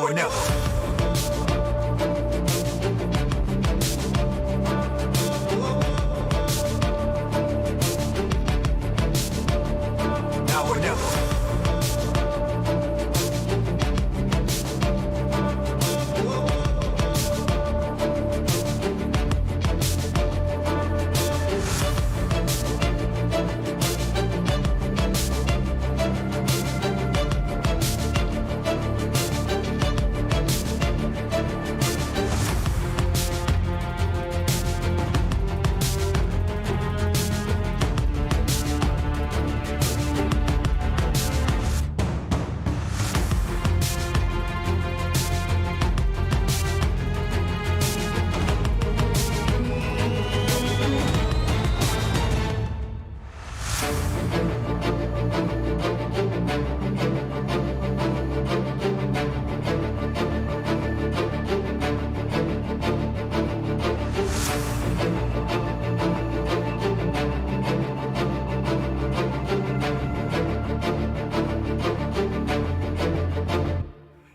Now or never.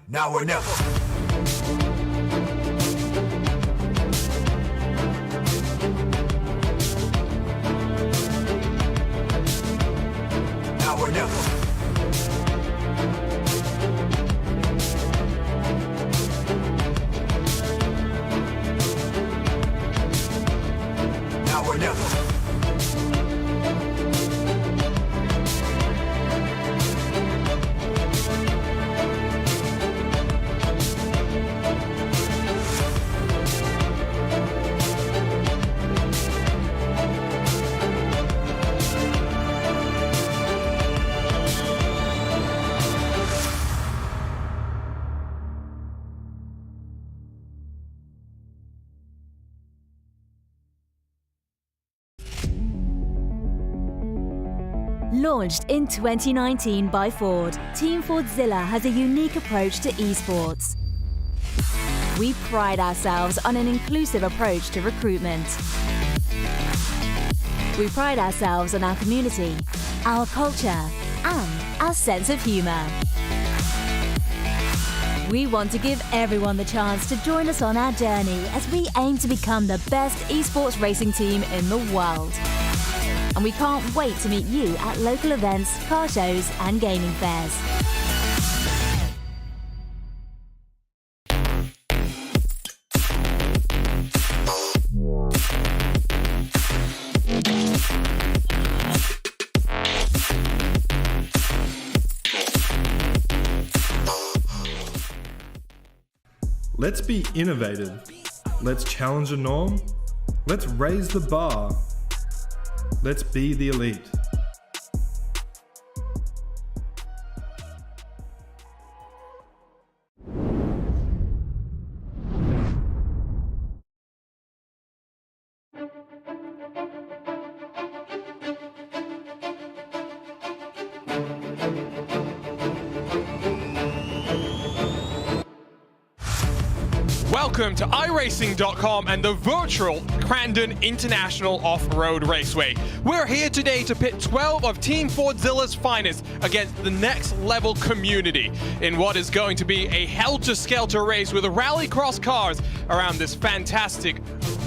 Now or never. Now or never. Now or never. Launched in 2019 by Ford, Team Fordzilla has a unique approach to esports. We pride ourselves on an inclusive approach to recruitment. We pride ourselves on our community, our culture, and our sense of humour. We want to give everyone the chance to join us on our journey as we aim to become the best esports racing team in the world. And we can't wait to meet you at local events, car shows and gaming fairs. Let's be innovative. Let's challenge the norm. Let's raise the bar. Let's be the elite. Welcome to iRacing.com and the virtual Crandon International Off-Road Raceway. We're here today to pit 12 of Team Fordzilla's finest against the next level community in what is going to be a helter-skelter race with rallycross cars around this fantastic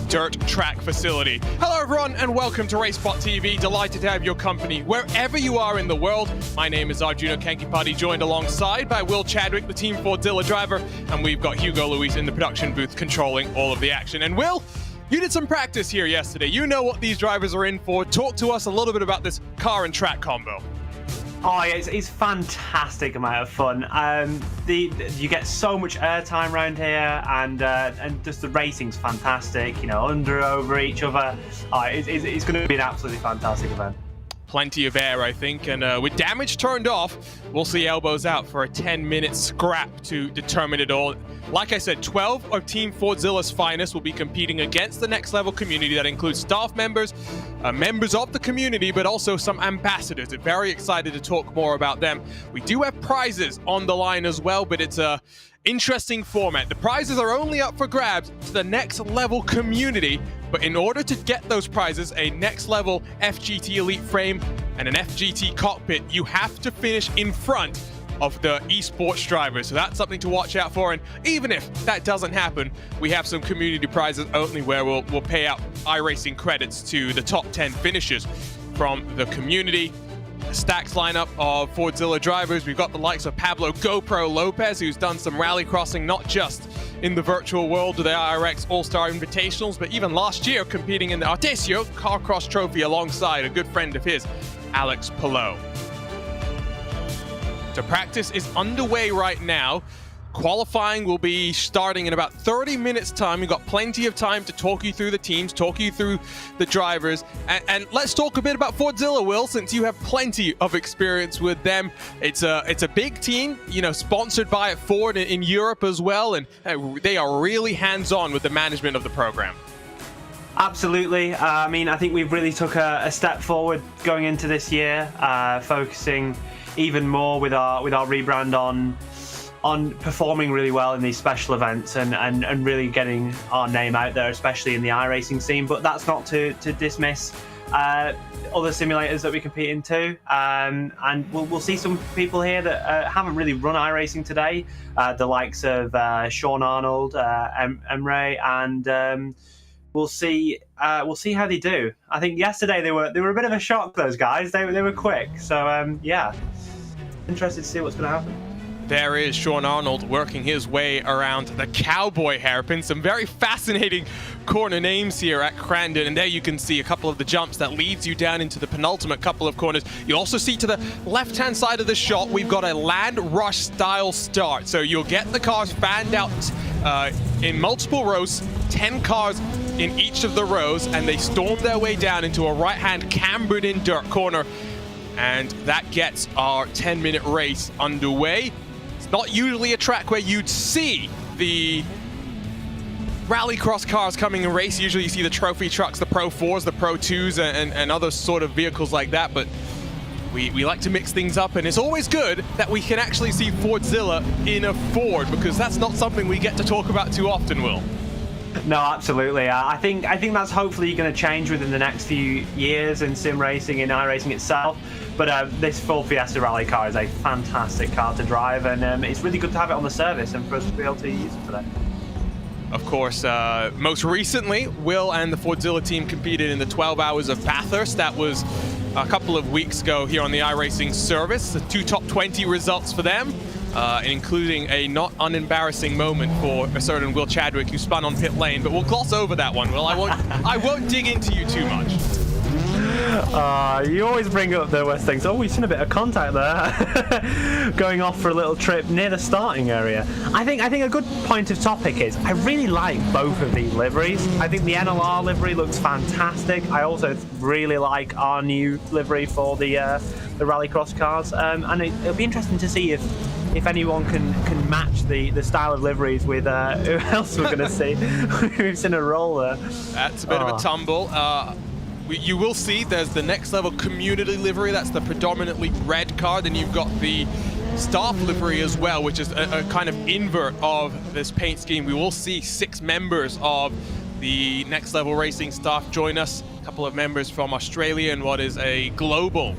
dirt track facility. Hello everyone and welcome to RaceSpotTV. Delighted to have your company wherever you are in the world. My name is Arjuna Kankipati, joined alongside by Will Chadwick, the Team Fordzilla driver, and we've got Hugo Luis in the production booth controlling all of the action. And Will, you did some practice here yesterday. You know what these drivers are in for. Talk to us a little bit about this car and track combo. Oh, yeah, it's fantastic amount of fun. You get so much airtime around here, and just the racing's fantastic. You know, under over each other. It's going to be an absolutely fantastic event. Plenty of air, I think, and with damage turned off, we'll see elbows out for a 10-minute scrap to determine it all. Like I said, 12 of Team Fordzilla's finest will be competing against the next level community that includes staff members, members of the community, but also some ambassadors. I'm very excited to talk more about them. We do have prizes on the line as well, but it's a interesting format. The prizes are only up for grabs to the next level community, but in order to get those prizes, a next level FGT Elite frame and an FGT cockpit, you have to finish in front of the esports drivers. So that's something to watch out for. And even if that doesn't happen, we have some community prizes only where we'll pay out iRacing credits to the top 10 finishers from the community. A stacked lineup of Fordzilla drivers. We've got the likes of Pablo GoPro Lopez, who's done some rally crossing, not just in the virtual world with the IRX All-Star Invitationals, but even last year competing in the Artesio Car Cross Trophy alongside a good friend of his, Alex Palou. So practice is underway right now. Qualifying will be starting in about 30 minutes time. We've got plenty of time to talk you through the teams, talk you through the drivers, and let's talk a bit about Fordzilla, Will, since you have plenty of experience with them. It's a big team, you know, sponsored by Ford in Europe as well, and they are really hands-on with the management of the program. Absolutely. I mean, I think we've really took a step forward going into this year, focusing even more with our rebrand on performing really well in these special events and really getting our name out there, especially in the iRacing scene. But that's not to dismiss other simulators that we compete in too. And we'll see some people here that haven't really run iRacing today, the likes of Sean Arnold, Emre, and we'll see how they do. I think yesterday they were a bit of a shock, those guys. They were quick. So yeah, interested to see what's going to happen. There is Sean Arnold working his way around the cowboy hairpin. Some very fascinating corner names here at Crandon. And there you can see a couple of the jumps that leads you down into the penultimate couple of corners. You also see to the left-hand side of the shot, we've got a land rush style start. So you'll get the cars fanned out in multiple rows, 10 cars in each of the rows, and they storm their way down into a right-hand cambered in dirt corner. And that gets our 10-minute race underway. Not usually a track where you'd see the rallycross cars coming in race. Usually you see the trophy trucks, the Pro 4s, the Pro 2s, and other sort of vehicles like that. But we like to mix things up, and it's always good that we can actually see Fordzilla in a Ford, because that's not something we get to talk about too often, Will. No, absolutely. I think that's hopefully going to change within the next few years in sim racing, in iRacing itself. But this full Fiesta rally car is a fantastic car to drive, and it's really good to have it on the service and for us to be able to use it today. Of course, most recently, Will and the Fordzilla team competed in the 12 Hours of Bathurst. That was a couple of weeks ago here on the iRacing service. The 2 top 20 results for them, including a not unembarrassing moment for a certain Will Chadwick who spun on pit lane. But we'll gloss over that one, Will. I won't dig into you too much. You always bring up the worst things. Oh, we've seen a bit of contact there. Going off for a little trip near the starting area. I think a good point of topic is I really like both of these liveries. I think the NLR livery looks fantastic. I also really like our new livery for the rallycross cars. And it'll be interesting to see if anyone can match the style of liveries with who else we're going to see. We've seen a roll there. That's a bit of a tumble. You will see there's the next level community livery. That's the predominantly red car. Then you've got the staff livery as well, which is a kind of invert of this paint scheme. We will see 6 members of the Next Level Racing staff join us. A couple of members from Australia and what is a global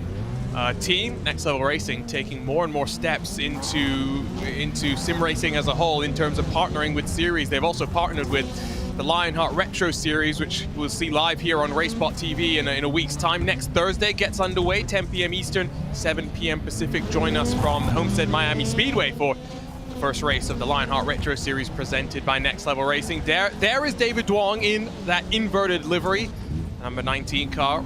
team. Next Level Racing taking more and more steps into sim racing as a whole in terms of partnering with series. They've also partnered with the Lionheart Retro Series, which we'll see live here on RaceSpotTV in a week's time. Next Thursday gets underway, 10 p.m. Eastern, 7 p.m. Pacific. Join us from the Homestead Miami Speedway for the first race of the Lionheart Retro Series presented by Next Level Racing. There is David Duong in that inverted livery, number 19 car.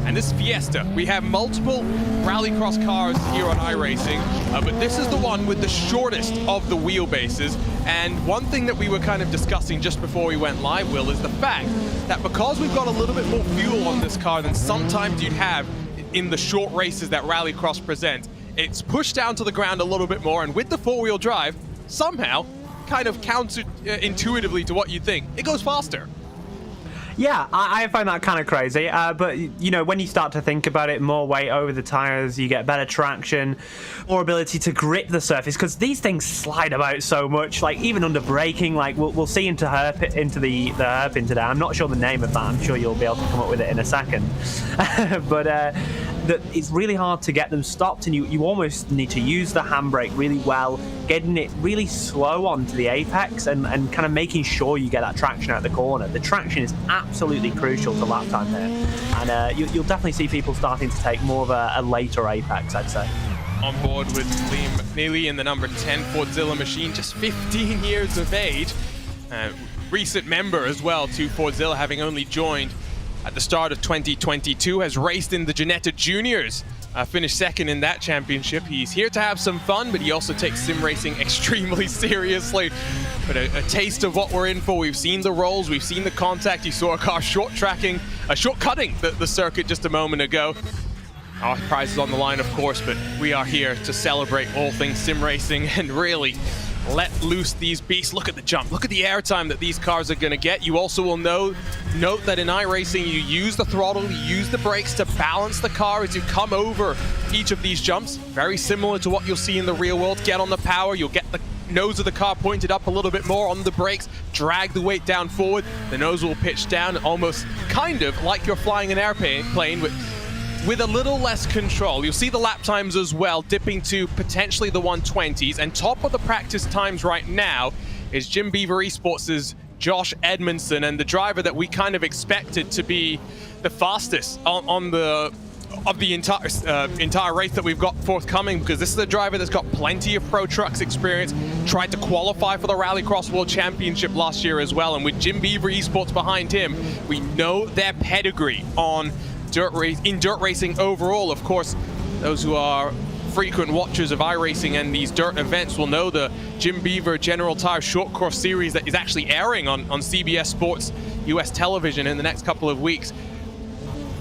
And this Fiesta, we have multiple rallycross cars here on iRacing, but this is the one with the shortest of the wheelbases. And one thing that we were kind of discussing just before we went live, Will, is the fact that because we've got a little bit more fuel on this car than sometimes you'd have in the short races that rallycross presents, it's pushed down to the ground a little bit more, and with the four-wheel drive, somehow, kind of counterintuitively to what you'd think, it goes faster. Yeah, I find that kind of crazy, but you know, when you start to think about it, more weight over the tires, you get better traction, more ability to grip the surface, because these things slide about so much, like even under braking. Like we'll see into the hairpin today. I'm not sure the name of that. I'm sure you'll be able to come up with it in a second. But that it's really hard to get them stopped, and you almost need to use the handbrake really well, getting it really slow onto the apex and kind of making sure you get that traction out the corner. The traction is absolutely crucial to lap time here, and you'll definitely see people starting to take more of a later apex, I'd say. On board with Liam Neely in the number 10 Fordzilla machine, just 15 years of age. Recent member as well to Fordzilla, having only joined at the start of 2022, has raced in the Ginetta Juniors, finished second in that championship. He's here to have some fun, but he also takes sim racing extremely seriously. But a taste of what we're in for. We've seen the rolls, we've seen the contact. You saw a car short-cutting the circuit just a moment ago. Our prize is on the line, of course, but we are here to celebrate all things sim racing and really let loose these beasts. Look at the jump, look at the airtime that these cars are going to get. You also will note that in iRacing, you use the throttle, you use the brakes to balance the car as you come over each of these jumps. Very similar to what you'll see in the real world. Get on the power, you'll get the nose of the car pointed up a little bit more on the brakes, drag the weight down forward, the nose will pitch down, almost kind of like you're flying an airplane with a little less control. You'll see the lap times as well, dipping to potentially the 120s. And top of the practice times right now is Jim Beaver Esports' Josh Edmondson, and the driver that we kind of expected to be the fastest of the entire race that we've got forthcoming, because this is a driver that's got plenty of Pro Trucks experience, tried to qualify for the Rallycross World Championship last year as well. And with Jim Beaver Esports behind him, we know their pedigree on dirt racing overall. Of course, those who are frequent watchers of iRacing and these dirt events will know the Jim Beaver General Tire Short Course Series that is actually airing on CBS Sports US television in the next couple of weeks.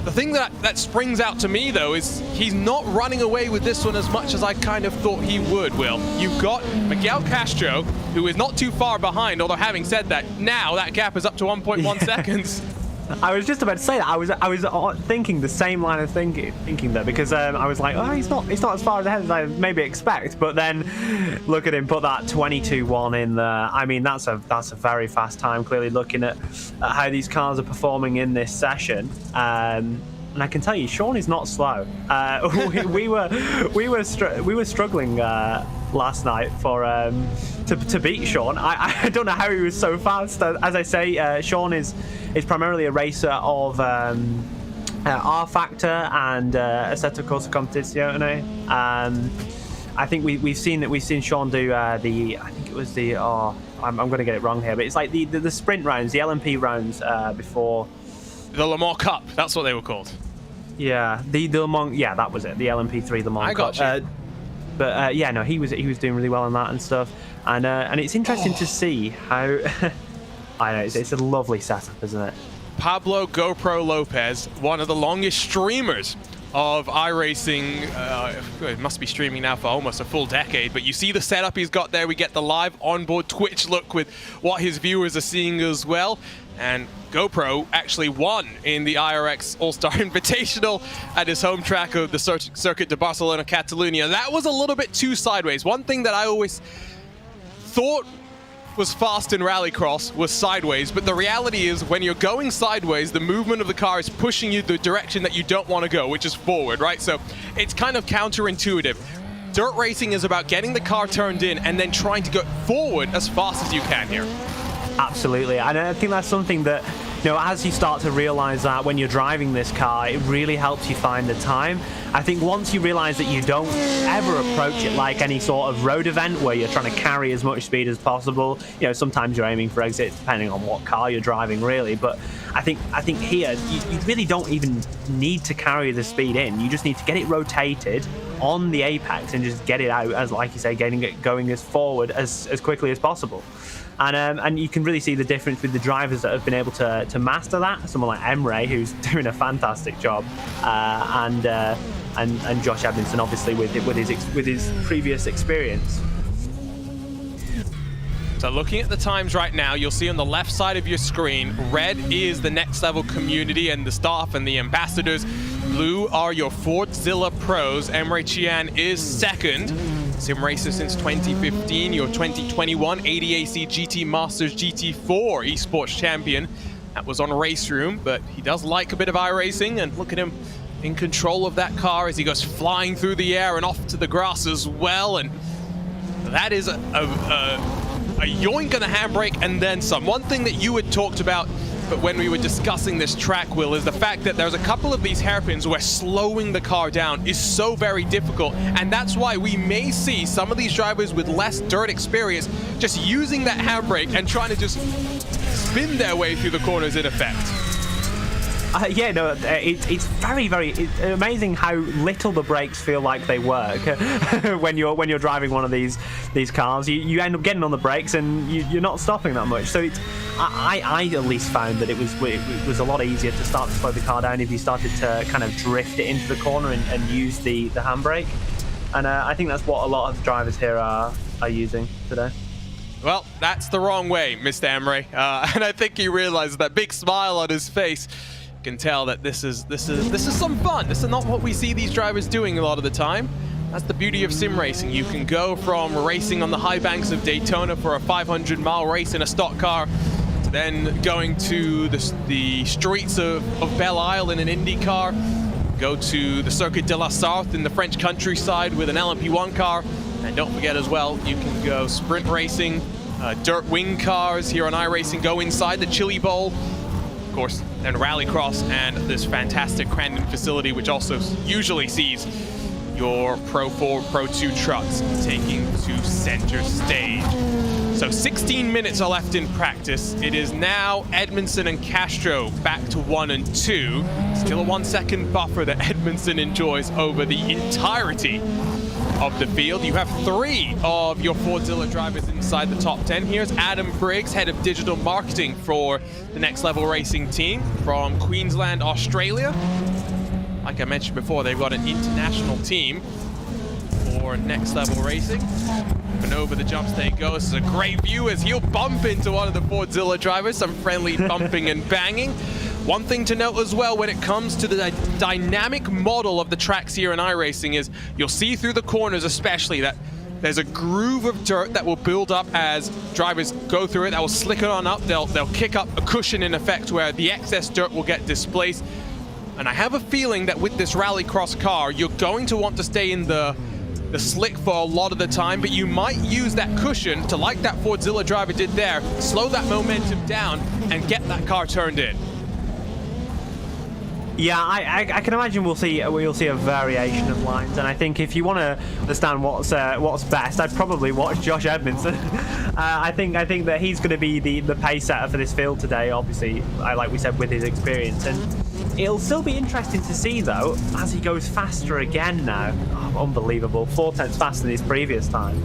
The thing that springs out to me, though, is he's not running away with this one as much as I kind of thought he would, Will. You've got Miguel Castro, who is not too far behind, although having said that, now that gap is up to 1.1 seconds. I was just about to say that. I was thinking the same line of thinking there, because I was like, oh, he's not as far ahead as I maybe expect. But then look at him put that 22.1 in there. I mean, that's a very fast time. Clearly, looking at how these cars are performing in this session. And I can tell you, Sean is not slow. We were struggling last night for to beat Sean. I don't know how he was so fast. As I say, Sean is primarily a racer of R Factor and Assetto Corsa Competizione. I think we've seen Sean do I think it was the I'm going to get it wrong here, but it's like the sprint rounds, the LMP rounds before. The Le Mans Cup, that's what they were called. Yeah, the Le Mans, yeah, that was it. The LMP3 Le Mans I got Cup. you. But yeah, no, he was doing really well on that and stuff. And it's interesting to see how. I know it's a lovely setup, isn't it? Pablo GoPro Lopez, one of the longest streamers of iRacing. It must be streaming now for almost a full decade, but you see the setup he's got there. We get the live onboard Twitch look with what his viewers are seeing as well. And GoPro actually won in the IRX All-Star Invitational at his home track of the Circuit de Barcelona, Catalunya. That was a little bit too sideways. One thing that I always thought was fast in Rallycross was sideways, but the reality is when you're going sideways, the movement of the car is pushing you the direction that you don't want to go, which is forward, right? So it's kind of counterintuitive. Dirt racing is about getting the car turned in and then trying to go forward as fast as you can here. Absolutely, and I think that's something that, you know, as you start to realize that when you're driving this car, it really helps you find the time. I think once you realize that you don't ever approach it like any sort of road event where you're trying to carry as much speed as possible, you know, sometimes you're aiming for exits depending on what car you're driving, really. But I think here you really don't even need to carry the speed in. You just need to get it rotated on the apex and just get it out, as like you say, getting it going as forward as quickly as possible. And you can really see the difference with the drivers that have been able to master that. Someone like Emre, who's doing a fantastic job, and Josh Edmondson, obviously with his previous experience. So looking at the times right now, you'll see on the left side of your screen, red is the next level community and the staff and the ambassadors. Blue are your Fordzilla pros. Emre Cian is second. Sim racer since 2015, your 2021 ADAC GT Masters GT4 esports champion. That was on Race Room, but he does like a bit of iRacing, and look at him in control of that car as he goes flying through the air and off to the grass as well. And that is a yoink on the handbrake and then some. One thing that you had talked about but when we were discussing this track, Will, is the fact that there's a couple of these hairpins where slowing the car down is so very difficult, and that's why we may see some of these drivers with less dirt experience just using that handbrake and trying to just spin their way through the corners in effect. Yeah, no, it's very, very amazing how little the brakes feel like they work when you're driving one of these cars. You end up getting on the brakes and you're not stopping that much. So I at least found that it was a lot easier to start to slow the car down if you started to kind of drift it into the corner and use the handbrake. And I think that's what a lot of the drivers here are using today. Well, that's the wrong way, Mr. Emery, and I think he realizes that big smile on his face. Can tell that this is some fun. This is not what we see these drivers doing a lot of the time. That's the beauty of sim racing. You can go from racing on the high banks of Daytona for a 500-mile race in a stock car, to then going to the streets of Belle Isle in an Indy car, go to the Circuit de la Sarthe in the French countryside with an LMP1 car, and don't forget as well, you can go sprint racing, dirt wing cars here on iRacing, go inside the Chili Bowl, of course, then Rallycross and this fantastic Crandon facility, which also usually sees your Pro 4, Pro 2 trucks taking to center stage. So 16 minutes are left in practice. It is now Edmondson and Castro back to 1 and 2. Still a 1 second buffer that Edmondson enjoys over the entirety of the field. You have 3 of your Fordzilla drivers inside the top 10. Here's Adam Briggs, head of digital marketing for the Next Level Racing team from Queensland, Australia. Like I mentioned before, they've got an international team for Next Level Racing. And over the jumps they go. This is a great view as he'll bump into one of the Fordzilla drivers, some friendly bumping and banging. One thing to note as well when it comes to the dynamic model of the tracks here in iRacing is you'll see through the corners especially that there's a groove of dirt that will build up as drivers go through it. That will slick it on up. They'll kick up a cushion in effect where the excess dirt will get displaced. And I have a feeling that with this Rallycross car, you're going to want to stay in the slick for a lot of the time, but you might use that cushion to, like that Fordzilla driver did there, slow that momentum down and get that car turned in. Yeah, I can imagine we'll see a variation of lines, and I think if you want to understand what's best, I'd probably watch Josh Edmondson. I think that he's going to be the pace setter for this field today. Obviously, like we said, with his experience, and it'll still be interesting to see though as he goes faster again now. Oh, unbelievable, 4 tenths faster than his previous time.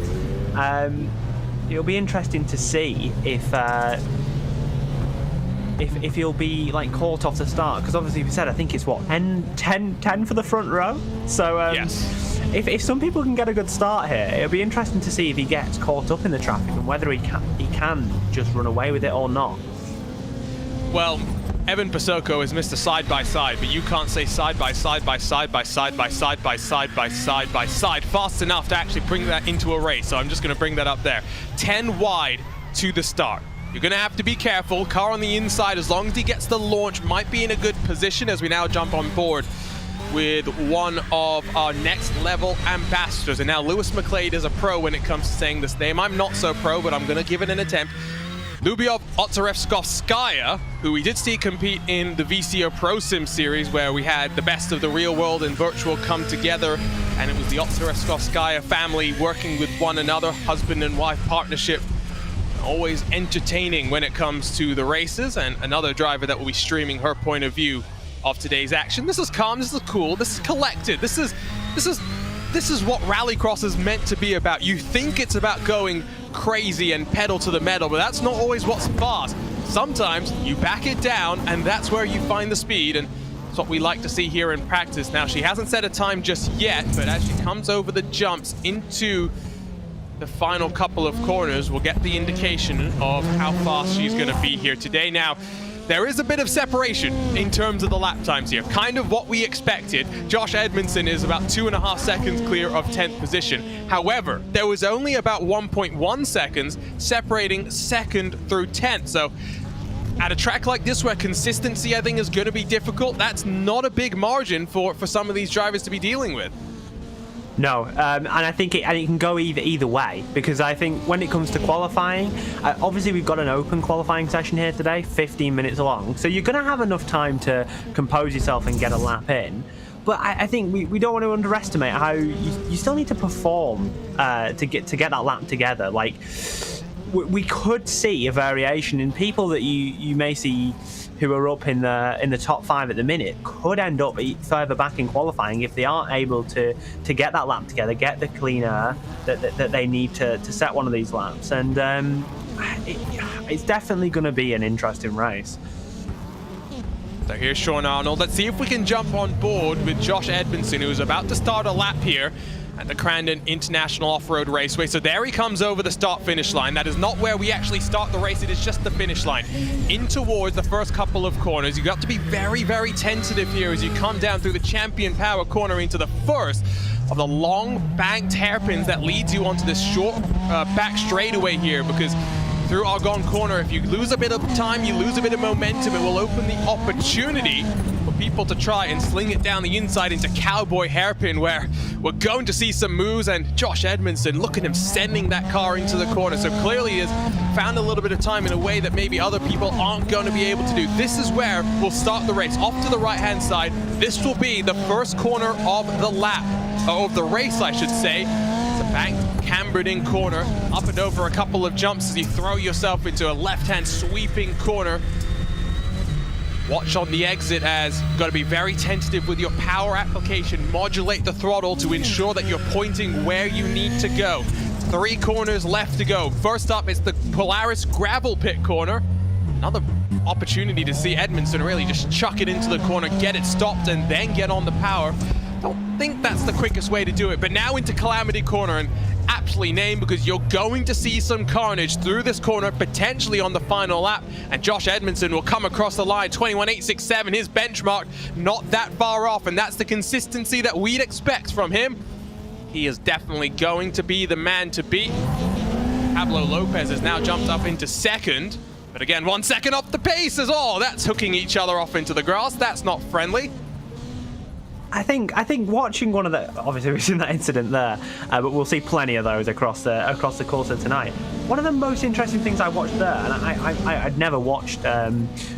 It'll be interesting to see if he'll be like caught off the start, because obviously we said I think it's what 10 for the front row. So yes. If some people can get a good start here, it'll be interesting to see if he gets caught up in the traffic and whether he can just run away with it or not. Well, Evan Pasoko is Mr. Side by Side, but you can't say side by side by side by side by side by side by side by side fast enough to actually bring that into a race. So I'm just going to bring that up there. 10 wide to the start. You're going to have to be careful. Car on the inside, as long as he gets the launch, might be in a good position as we now jump on board with one of our Next Level ambassadors. And now Lewis McClade is a pro when it comes to saying this name. I'm not so pro, but I'm going to give it an attempt. Lubiov Otsarevskovskaya, who we did see compete in the VCO Pro Sim series, where we had the best of the real world and virtual come together, and it was the Otsarevskovskaya family working with one another, husband and wife partnership, always entertaining when it comes to the races, and another driver that will be streaming her point of view of today's action. This is calm, this is cool, this is collected, this is what Rallycross is meant to be about. You think it's about going crazy and pedal to the metal, but that's not always what's fast. Sometimes you back it down and that's where you find the speed, and it's what we like to see here in practice. Now, she hasn't set a time just yet, but as she comes over the jumps into the final couple of corners, we'll get the indication of how fast she's going to be here today. Now, there is a bit of separation in terms of the lap times here, kind of what we expected. Josh Edmondson is about 2.5 seconds clear of 10th position. However, there was only about 1.1 seconds separating 2nd through 10th. So at a track like this where consistency, I think, is going to be difficult, that's not a big margin for some of these drivers to be dealing with. No, and I think it can go either way, because I think when it comes to qualifying, obviously we've got an open qualifying session here today, 15 minutes long, so you're going to have enough time to compose yourself and get a lap in. But I think we don't want to underestimate how you still need to perform to get that lap together. Like, we could see a variation in people that you may see who are up in the top 5 at the minute could end up further back in qualifying if they aren't able to get that lap together, get the clean air that they need to set one of these laps. And it's definitely going to be an interesting race. So here's Sean Arnold. Let's see if we can jump on board with Josh Edmondson, who's about to start a lap here at the Crandon International Off-Road Raceway. So there he comes over the start-finish line. That is not where we actually start the race. It is just the finish line. In towards the first couple of corners. You've got to be very, very tentative here as you come down through the Champion Power corner into the first of the long banked hairpins that leads you onto this short back straightaway here, because through Argonne Corner, if you lose a bit of time, you lose a bit of momentum, it will open the opportunity for people to try and sling it down the inside into Cowboy Hairpin, where we're going to see some moves. And Josh Edmondson, look at him sending that car into the corner. So clearly he has found a little bit of time in a way that maybe other people aren't going to be able to do. This is where we'll start the race. Off to the right-hand side, this will be the first corner of the lap, or of the race, I should say. It's a banked, cambered in corner, up and over a couple of jumps as you throw yourself into a left-hand sweeping corner. Watch on the exit, as you've got to be very tentative with your power application. Modulate the throttle to ensure that you're pointing where you need to go. 3 corners left to go. First up is the Polaris gravel pit corner. Another opportunity to see Edmondson really just chuck it into the corner, get it stopped, and then get on the power. Don't think that's the quickest way to do it, but now into Calamity Corner, and aptly named because you're going to see some carnage through this corner, potentially on the final lap, and Josh Edmondson will come across the line. 21.867, his benchmark, not that far off, and that's the consistency that we'd expect from him. He is definitely going to be the man to beat. Pablo Lopez has now jumped up into second, but again, 1 second off the pace is all. That's hooking each other off into the grass. That's not friendly. I think watching one of the, obviously we've seen that incident there, but we'll see plenty of those across the course of tonight. One of the most interesting things I watched there, and I'd never watched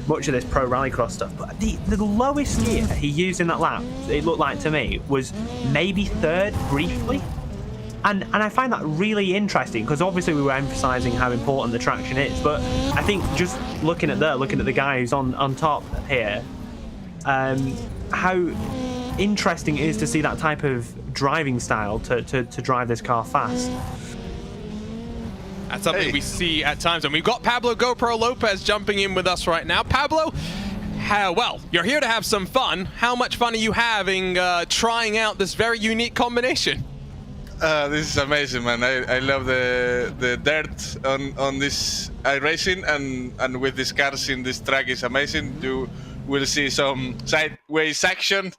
much of this pro rallycross stuff, but the lowest gear he used in that lap, it looked like to me, was maybe 3rd briefly. And I find that really interesting, because obviously we were emphasizing how important the traction is, but I think just looking at the guy who's on top here, how interesting it is to see that type of driving style to drive this car fast. That's something we see at times, and we've got Pablo GoPro Lopez jumping in with us right now. Pablo, well, you're here to have some fun. How much fun are you having trying out this very unique combination? This is amazing, man. I love the dirt on this iRacing, and with these cars in this track is amazing. You will see some sideways action,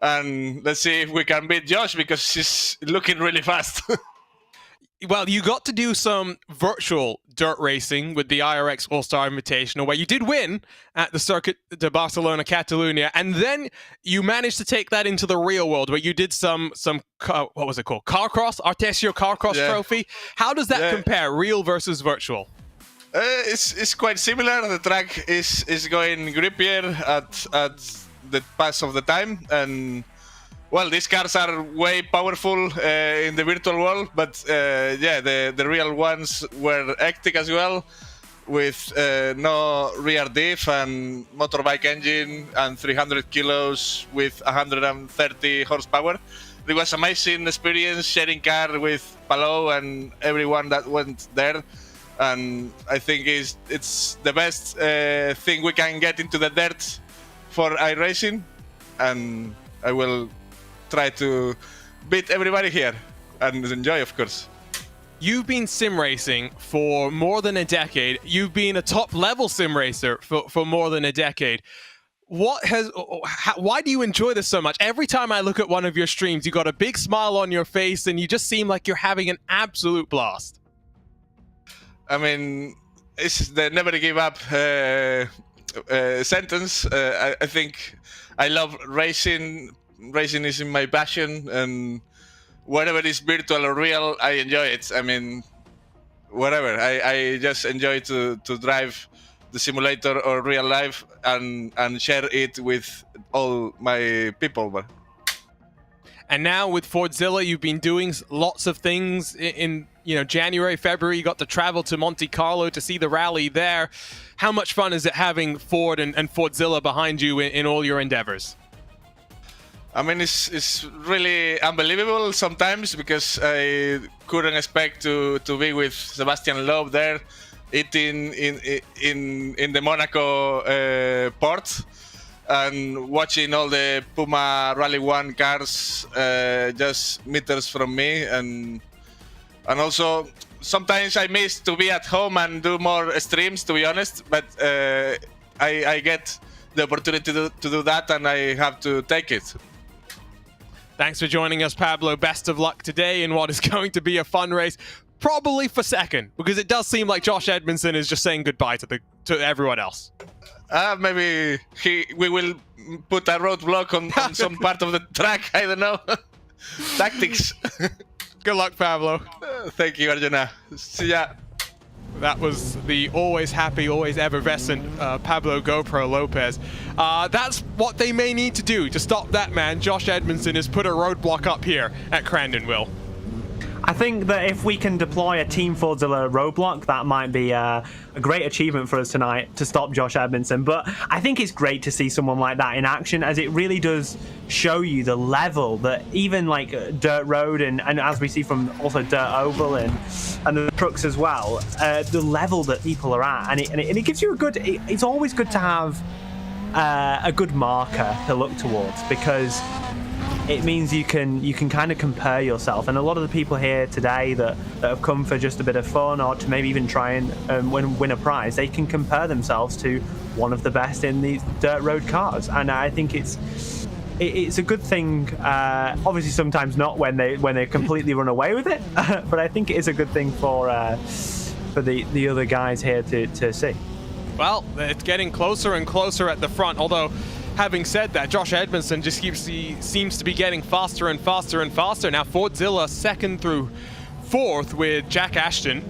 and let's see if we can beat Josh, because she's looking really fast. Well, you got to do some virtual dirt racing with the IRX All-Star Invitational, where you did win at the Circuit de Barcelona, Catalunya, and then you managed to take that into the real world, where you did some what was it called? Carcross, Artesio Carcross Trophy. How does that compare, real versus virtual? It's quite similar. The track is going grippier at the pass of the time, and well, these cars are way powerful in the virtual world, but the real ones were hectic as well, with no rear diff and motorbike engine and 300 kilos with 130 horsepower. It was an amazing experience sharing car with Palou and everyone that went there, and I think it's the best thing we can get into the dirt for iRacing, and I will try to beat everybody here and enjoy, of course. You've been sim racing for more than a decade. You've been a top-level sim racer for more than a decade. Why do you enjoy this so much? Every time I look at one of your streams, you got a big smile on your face, and you just seem like you're having an absolute blast. I mean, it's the never give up sentence. I think I love racing. Racing is in my passion, and whatever is virtual or real, I enjoy it. I mean, whatever. I just enjoy to drive the simulator or real life and share it with all my people. And now with Fordzilla, you've been doing lots of things in January, February. You got to travel to Monte Carlo to see the rally there. How much fun is it having Ford and Fordzilla behind you in all your endeavors? I mean, it's really unbelievable sometimes, because I couldn't expect to be with Sebastian Loeb there, eating in the Monaco port, and watching all the Puma Rally 1 cars just meters from me, and also sometimes I miss to be at home and do more streams, to be honest, but I get the opportunity to do that, and I have to take it. Thanks for joining us, Pablo. Best of luck today in what is going to be a fun race, probably for second, because it does seem like Josh Edmondson is just saying goodbye to everyone else. Maybe we will put a roadblock on some part of the track. I don't know. Tactics. Good luck, Pablo. Thank you, Arjuna. See ya. That was the always happy, always effervescent Pablo GoPro Lopez. That's what they may need to do to stop that man. Josh Edmondson has put a roadblock up here at Crandon, Will. I think that if we can deploy a Team Fordzilla roadblock, that might be a great achievement for us tonight to stop Josh Edmondson. But I think it's great to see someone like that in action, as it really does show you the level that even like dirt road and as we see from also dirt oval and the trucks as well, the level that people are at, and it gives you a good. It's always good to have a good marker to look towards, because it means you can kind of compare yourself. And a lot of the people here today that have come for just a bit of fun, or to maybe even try and win a prize, they can compare themselves to one of the best in these dirt road cars. And I think it's a good thing. Obviously, sometimes not when they completely run away with it, but I think it is a good thing for the other guys here to see. Well, it's getting closer and closer at the front, although having said that, Josh Edmondson just seems to be getting faster and faster and faster. Now Fordzilla second through fourth, with Jack Ashton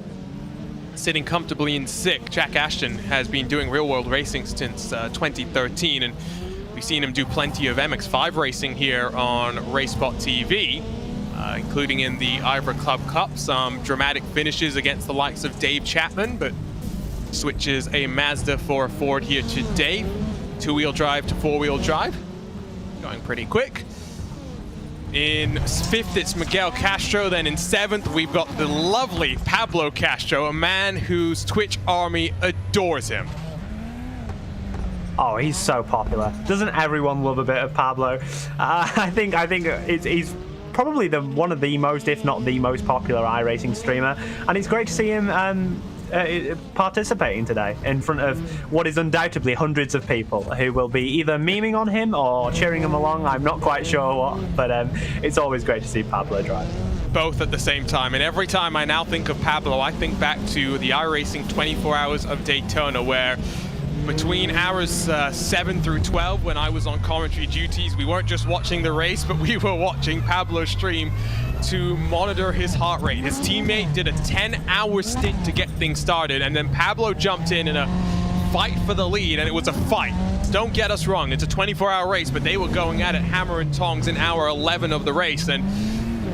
sitting comfortably in sixth. Jack Ashton has been doing real-world racing since 2013, and we've seen him do plenty of MX-5 racing here on RaceSpotTV, including in the Ivor Club Cup, some dramatic finishes against the likes of Dave Chapman, but switches a Mazda for a Ford here today. Two-wheel drive to four-wheel drive, going pretty quick. In fifth, it's Miguel Castro. Then in seventh, we've got the lovely Pablo Castro, a man whose Twitch army adores him. Oh, he's so popular. Doesn't everyone love a bit of Pablo? I think he's probably one of the most, if not the most popular iRacing streamer, and it's great to see him participating today in front of what is undoubtedly hundreds of people who will be either memeing on him or cheering him along. I'm not quite sure what, but it's always great to see Pablo drive. Both at the same time, and every time I now think of Pablo, I think back to the iRacing 24 Hours of Daytona, where between hours 7 through 12, when I was on commentary duties, we weren't just watching the race, but we were watching Pablo stream to monitor his heart rate. His teammate did a 10-hour stint to get things started, and then Pablo jumped in a fight for the lead, and it was a fight. Don't get us wrong, it's a 24-hour race, but they were going at it hammer and tongs in hour 11 of the race, and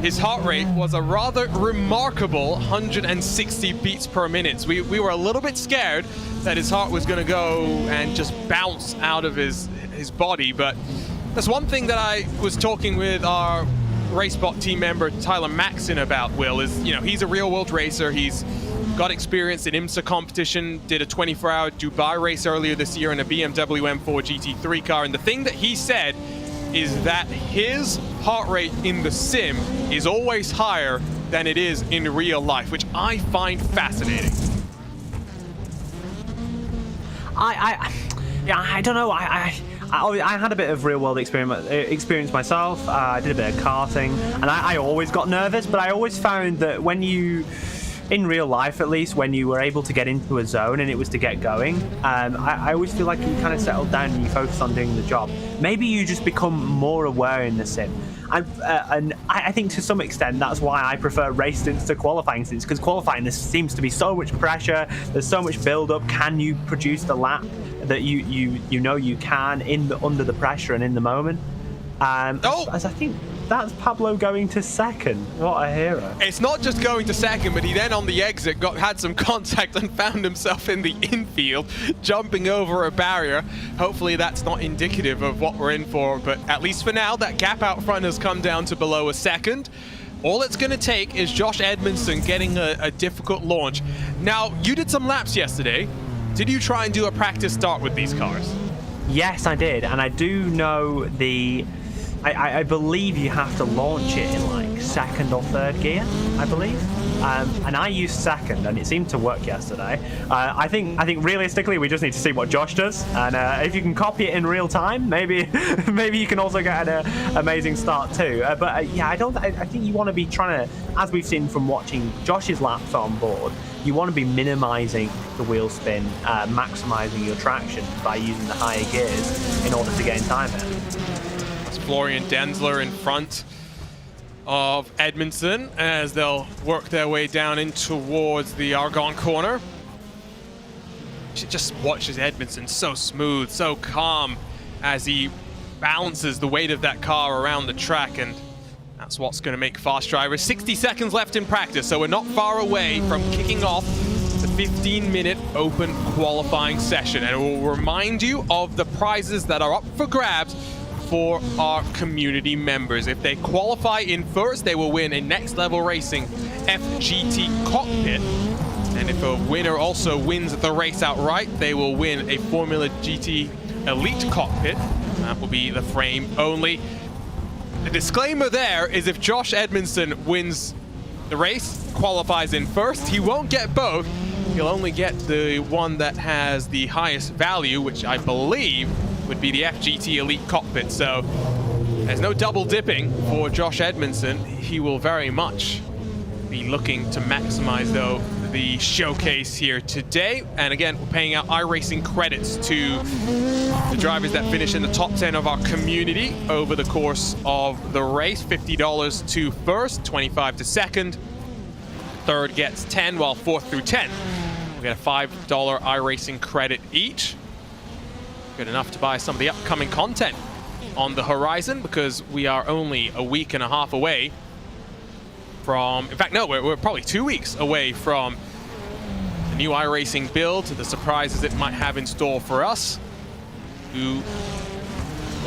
his heart rate was a rather remarkable 160 beats per minute. We were a little bit scared that his heart was going to go and just bounce out of his body, but that's one thing that I was talking with our RaceSpot team member Tyler Maxon about, Will, is, he's a real world racer. He's got experience in IMSA competition, did a 24-hour Dubai race earlier this year in a BMW M4 GT3 car, and the thing that he said is that his heart rate in the sim is always higher than it is in real life, which I find fascinating. I don't know. I had a bit of real-world experience myself. I did a bit of karting, and I always got nervous, but I always found that when you in real life, at least, when you were able to get into a zone and it was to get going, I always feel like you kind of settle down and you focus on doing the job. Maybe you just become more aware in the sim. And I think to some extent that's why I prefer race stints to qualifying stints, because qualifying there seems to be so much pressure, there's so much build up. Can you produce the lap that you know you can under the pressure and in the moment? As I think that's Pablo going to second. What a hero. It's not just going to second, but he then on the exit had some contact and found himself in the infield, jumping over a barrier. Hopefully that's not indicative of what we're in for, but at least for now, that gap out front has come down to below a second. All it's going to take is Josh Edmondson getting a difficult launch. Now, you did some laps yesterday. Did you try and do a practice start with these cars? Yes, I did, and I do know I believe you have to launch it in like second or third gear, I believe. And I used second, and it seemed to work yesterday. I think realistically, we just need to see what Josh does, and if you can copy it in real time, maybe you can also get an amazing start too. Yeah, I think you want to be trying to, as we've seen from watching Josh's laps on board, you want to be minimizing the wheel spin, maximizing your traction by using the higher gears in order to gain time here. Florian Denzler in front of Edmondson as they'll work their way down in towards the Argonne corner. Just watches Edmondson, so smooth, so calm as he balances the weight of that car around the track, and that's what's going to make fast drivers. 60 seconds left in practice, so we're not far away from kicking off the 15-minute open qualifying session, and we'll remind you of the prizes that are up for grabs for our community members. If they qualify in first, they will win a Next Level Racing FGT cockpit. And if a winner also wins the race outright, they will win a Formula GT Elite cockpit. That will be the frame only. The disclaimer there is if Josh Edmondson wins the race, qualifies in first, he won't get both. He'll only get the one that has the highest value, which I believe would be the FGT Elite cockpit. So there's no double dipping for Josh Edmondson. He will very much be looking to maximize, though, the showcase here today. And again, we're paying out iRacing credits to the drivers that finish in the top 10 of our community over the course of the race. $50 to first, $25 to second. Third gets 10, while fourth through 10 we get a $5 iRacing credit each. Good enough to buy some of the upcoming content on the horizon, because we are only a week and a half away from, in fact, no, we're probably 2 weeks away from the new iRacing build, the surprises it might have in store for us. We'll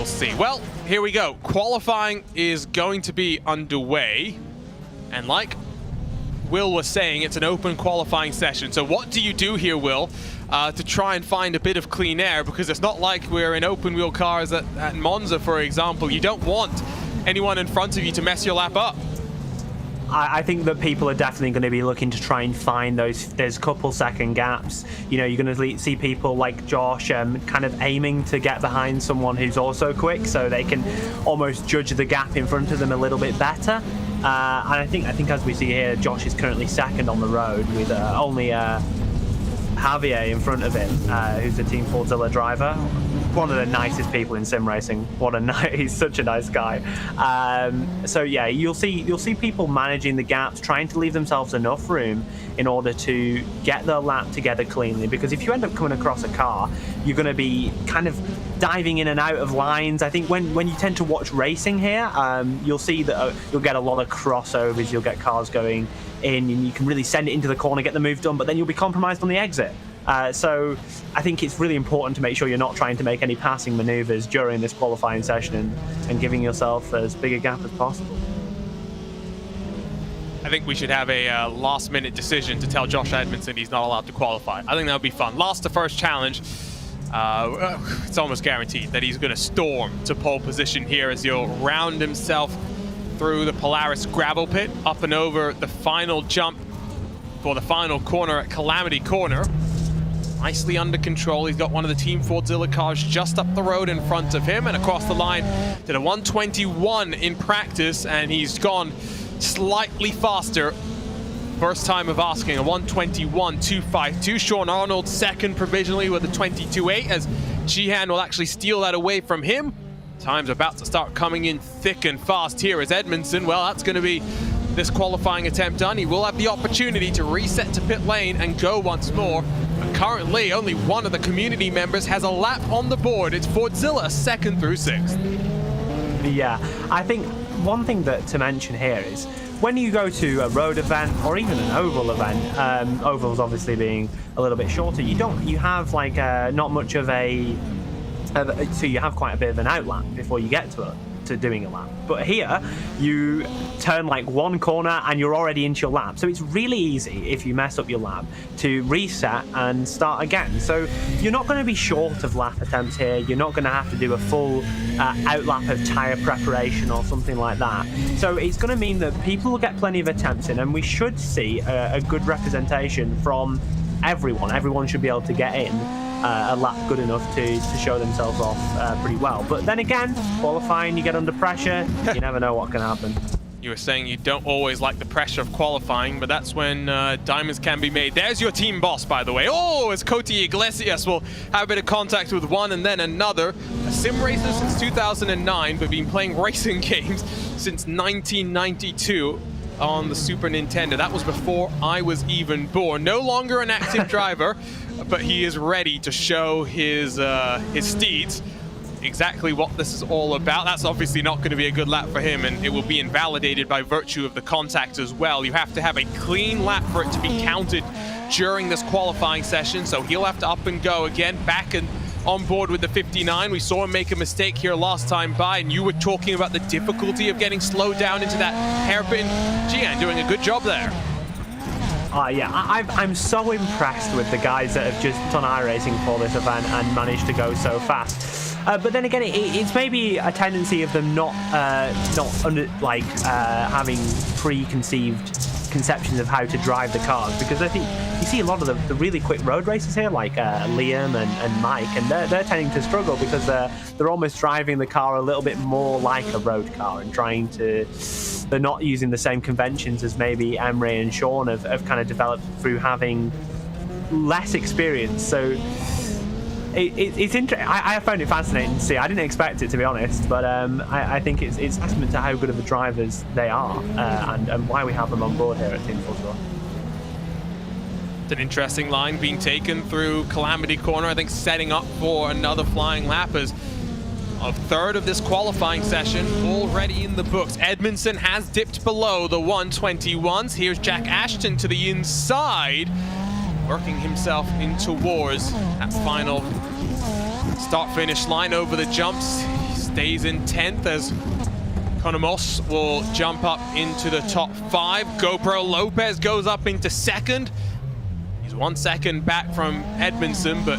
see. Well, here we go. Qualifying is going to be underway, and like Will was saying, it's an open qualifying session. So what do you do here, Will, to try and find a bit of clean air? Because it's not like we're in open wheel cars at Monza, for example. You don't want anyone in front of you to mess your lap up. I think that people are definitely going to be looking to try and find there's couple second gaps. You know, you're going to see people like Josh kind of aiming to get behind someone who's also quick, so they can almost judge the gap in front of them a little bit better. And I think as we see here, Josh is currently second on the road with only Javier in front of him, who's a Team Fordzilla driver. One of the nicest people in sim racing. He's such a nice guy. So yeah, you'll see people managing the gaps, trying to leave themselves enough room in order to get their lap together cleanly. Because if you end up coming across a car, you're going to be kind of diving in and out of lines. I think when you tend to watch racing here, you'll see that you'll get a lot of crossovers. You'll get cars going in, and you can really send it into the corner, get the move done, but then you'll be compromised on the exit. So I think it's really important to make sure you're not trying to make any passing maneuvers during this qualifying session and giving yourself as big a gap as possible. I think we should have a last-minute decision to tell Josh Edmondson he's not allowed to qualify. I think that would be fun. Lost the first challenge. It's almost guaranteed that he's going to storm to pole position here as he'll round himself through the Polaris gravel pit, up and over the final jump for the final corner at Calamity Corner. Nicely under control. He's got one of the Team Fordzilla cars just up the road in front of him, and across the line did a 121 in practice, and he's gone slightly faster First time of asking, a 1:21.252. Sean Arnold second provisionally with a 22.8, as Sheehan will actually steal that away from him. Time's about to start coming in thick and fast here as Edmondson, well, that's going to be this qualifying attempt done. He will have the opportunity to reset to pit lane and go once more. But currently, only one of the community members has a lap on the board. It's Fordzilla, 2nd through 6th. Yeah, I think one thing to mention here is when you go to a road event or even an oval event, ovals obviously being a little bit shorter, you have like not much of a, so you have quite a bit of an outlap before you get to doing a lap. But here, you turn like one corner and you're already into your lap. So it's really easy if you mess up your lap to reset and start again. So you're not going to be short of lap attempts here. You're not going to have to do a full outlap of tyre preparation or something like that. So it's going to mean that people will get plenty of attempts in, and we should see a good representation from everyone. Everyone should be able to get in a lap good enough to show themselves off pretty well. But then again, qualifying, you get under pressure, you never know what can happen. You were saying you don't always like the pressure of qualifying, but that's when diamonds can be made. There's your team boss, by the way. Oh, as Cody Iglesias will have a bit of contact with one and then another. A sim racer since 2009, but been playing racing games since 1992 on the Super Nintendo. That was before I was even born. No longer an active driver, but he is ready to show his steeds exactly what this is all about. That's obviously not going to be a good lap for him, and it will be invalidated by virtue of the contact as well. You have to have a clean lap for it to be counted during this qualifying session, so he'll have to up and go again, back and on board with the 59. We saw him make a mistake here last time by, and you were talking about the difficulty of getting slowed down into that hairpin. Gian doing a good job there. Yeah, I'm so impressed with the guys that have just done iRacing for this event and managed to go so fast. But then again, it's maybe a tendency of them not having preconceived conceptions of how to drive the cars, because I think you see a lot of the really quick road racers here, like Liam and Mike, and they're tending to struggle because they're almost driving the car a little bit more like a road car and they're not using the same conventions as maybe Emre and Sean have kind of developed through having less experience. So it's interesting. I found it fascinating to see. I didn't expect it, to be honest, but I think it's testament to how good of the drivers they are and why we have them on board here at Team Fordzilla. It's an interesting line being taken through Calamity Corner, I think setting up for another flying lap as a third of this qualifying session already in the books. Edmondson has dipped below the 121s. Here's Jack Ashton to the inside, working himself in towards that final start-finish line over the jumps. He stays in 10th as Conor Moss will jump up into the top 5. GoPro Lopez goes up into 2nd. He's 1 second back from Edmondson, but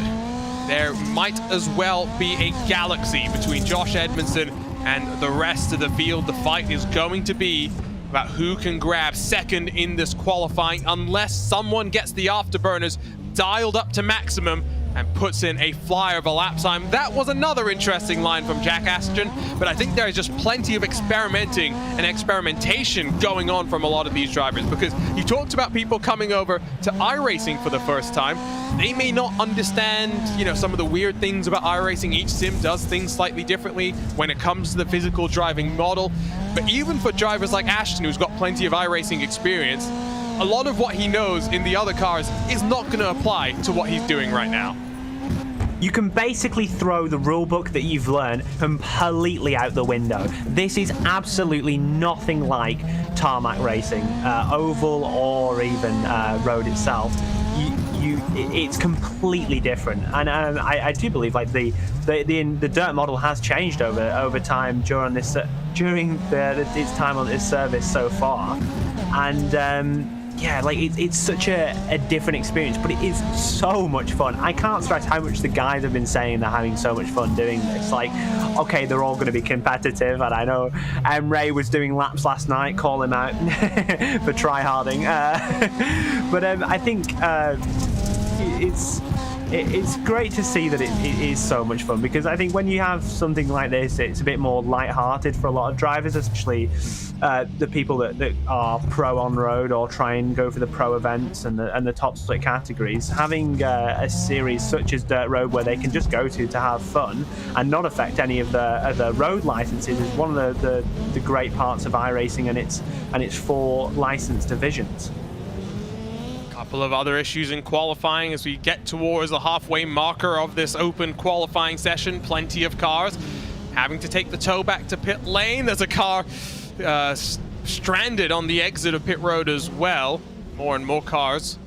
there might as well be a galaxy between Josh Edmondson and the rest of the field. The fight is going to be about who can grab 2nd in this qualifying, unless someone gets the afterburners dialed up to maximum and puts in a flyer of a lap time. That was another interesting line from Jack Ashton, but I think there is just plenty of experimenting and experimentation going on from a lot of these drivers, because you talked about people coming over to iRacing for the first time. They may not understand, some of the weird things about iRacing. Each sim does things slightly differently when it comes to the physical driving model. But even for drivers like Ashton, who's got plenty of iRacing experience, a lot of what he knows in the other cars is not going to apply to what he's doing right now. You can basically throw the rulebook that you've learned completely out the window. This is absolutely nothing like tarmac racing, oval or even road itself. It's completely different, and I do believe like the dirt model has changed over time during its time on this service so far, and yeah, like it's such a different experience, but it is so much fun. I can't stress how much the guys have been saying they're having so much fun doing this. Like, okay, they're all going to be competitive, and I know Emre was doing laps last night, call him out for try-harding. But I think it's great to see that it is so much fun, because I think when you have something like this, it's a bit more light-hearted for a lot of drivers, especially the people that are pro on-road or try and go for the pro events and the top split categories. Having a series such as Dirt Road where they can just go to have fun and not affect any of the road licenses is one of the great parts of iRacing, and its 4 licensed divisions. Couple of other issues in qualifying as we get towards the halfway marker of this open qualifying session. Plenty of cars having to take the tow back to pit lane. There's a car stranded on the exit of pit road as well. More and more cars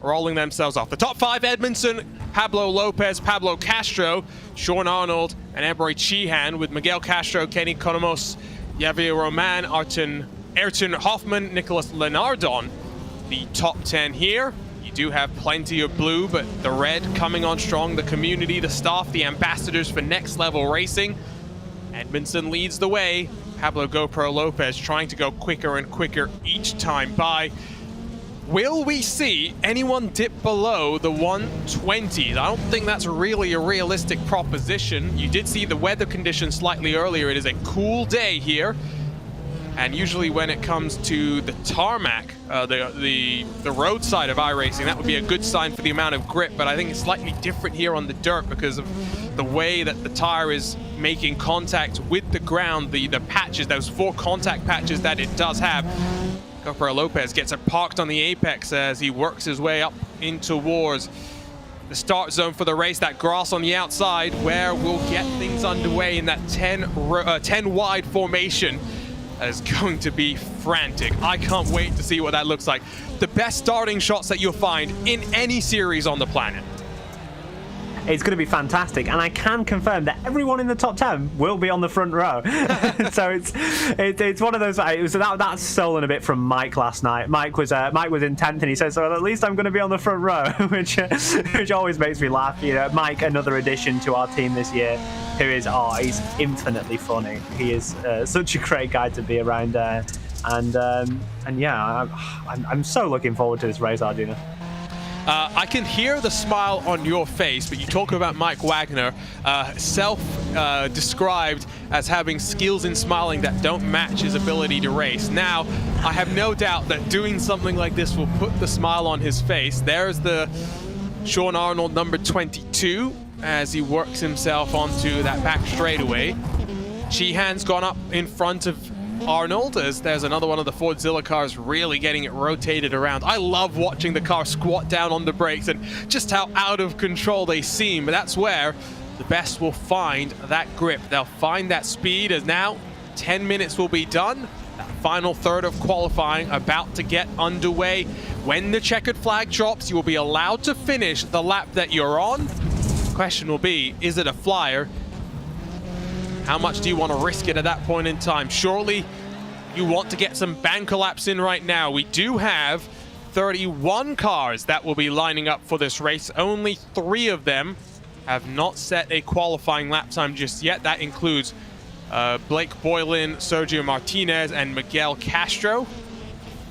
rolling themselves off. The top 5: Edmondson, Pablo Lopez, Pablo Castro, Sean Arnold, and Emery Sheehan, with Miguel Castro, Kenny Konomos, Javier Roman, Ayrton Hoffman, Nicholas Lenardon. The top 10 here. You do have plenty of blue, but the red coming on strong. The community, the staff, the ambassadors for Next Level Racing. Edmondson leads the way. Pablo GoPro Lopez trying to go quicker and quicker each time by. Will we see anyone dip below the 120s? I don't think that's really a realistic proposition. You did see the weather conditions slightly earlier. It is a cool day here. And usually when it comes to the tarmac, the road side of iRacing, that would be a good sign for the amount of grip, but I think it's slightly different here on the dirt because of the way that the tire is making contact with the ground, the patches, those 4 contact patches that it does have. GoPro Lopez gets it parked on the apex as he works his way up in towards the start zone for the race, that grass on the outside, where we'll get things underway in that 10 wide formation. That is going to be frantic. I can't wait to see what that looks like. The best starting shots that you'll find in any series on the planet. It's going to be fantastic, and I can confirm that everyone in the top 10 will be on the front row. So it's one of those. That's stolen a bit from Mike last night. Mike was in 10th, and he said, "So at least I'm going to be on the front row," which always makes me laugh. You know, Mike, another addition to our team this year, who is he's infinitely funny. He is such a great guy to be around, and yeah, I'm so looking forward to this race, Ardina. I can hear the smile on your face, but you talk about Mike Wagner, self-described as having skills in smiling that don't match his ability to race. Now, I have no doubt that doing something like this will put the smile on his face. There's the Sean Arnold number 22 as he works himself onto that back straightaway. Sheehan's gone up in front of Arnold as there's another one of the Fordzilla cars really getting it rotated around. I love watching the car squat down on the brakes and just how out of control they seem, but that's where the best will find that grip. They'll find that speed, as now 10 minutes will be done. That final third of qualifying about to get underway. When the checkered flag drops, you will be allowed to finish the lap that you're on. The question will be, is it a flyer? How much do you want to risk it at that point in time? Surely you want to get some banker laps in right now. We do have 31 cars that will be lining up for this race. Only 3 of them have not set a qualifying lap time just yet. That includes Blake Boylan, Sergio Martinez, and Miguel Castro.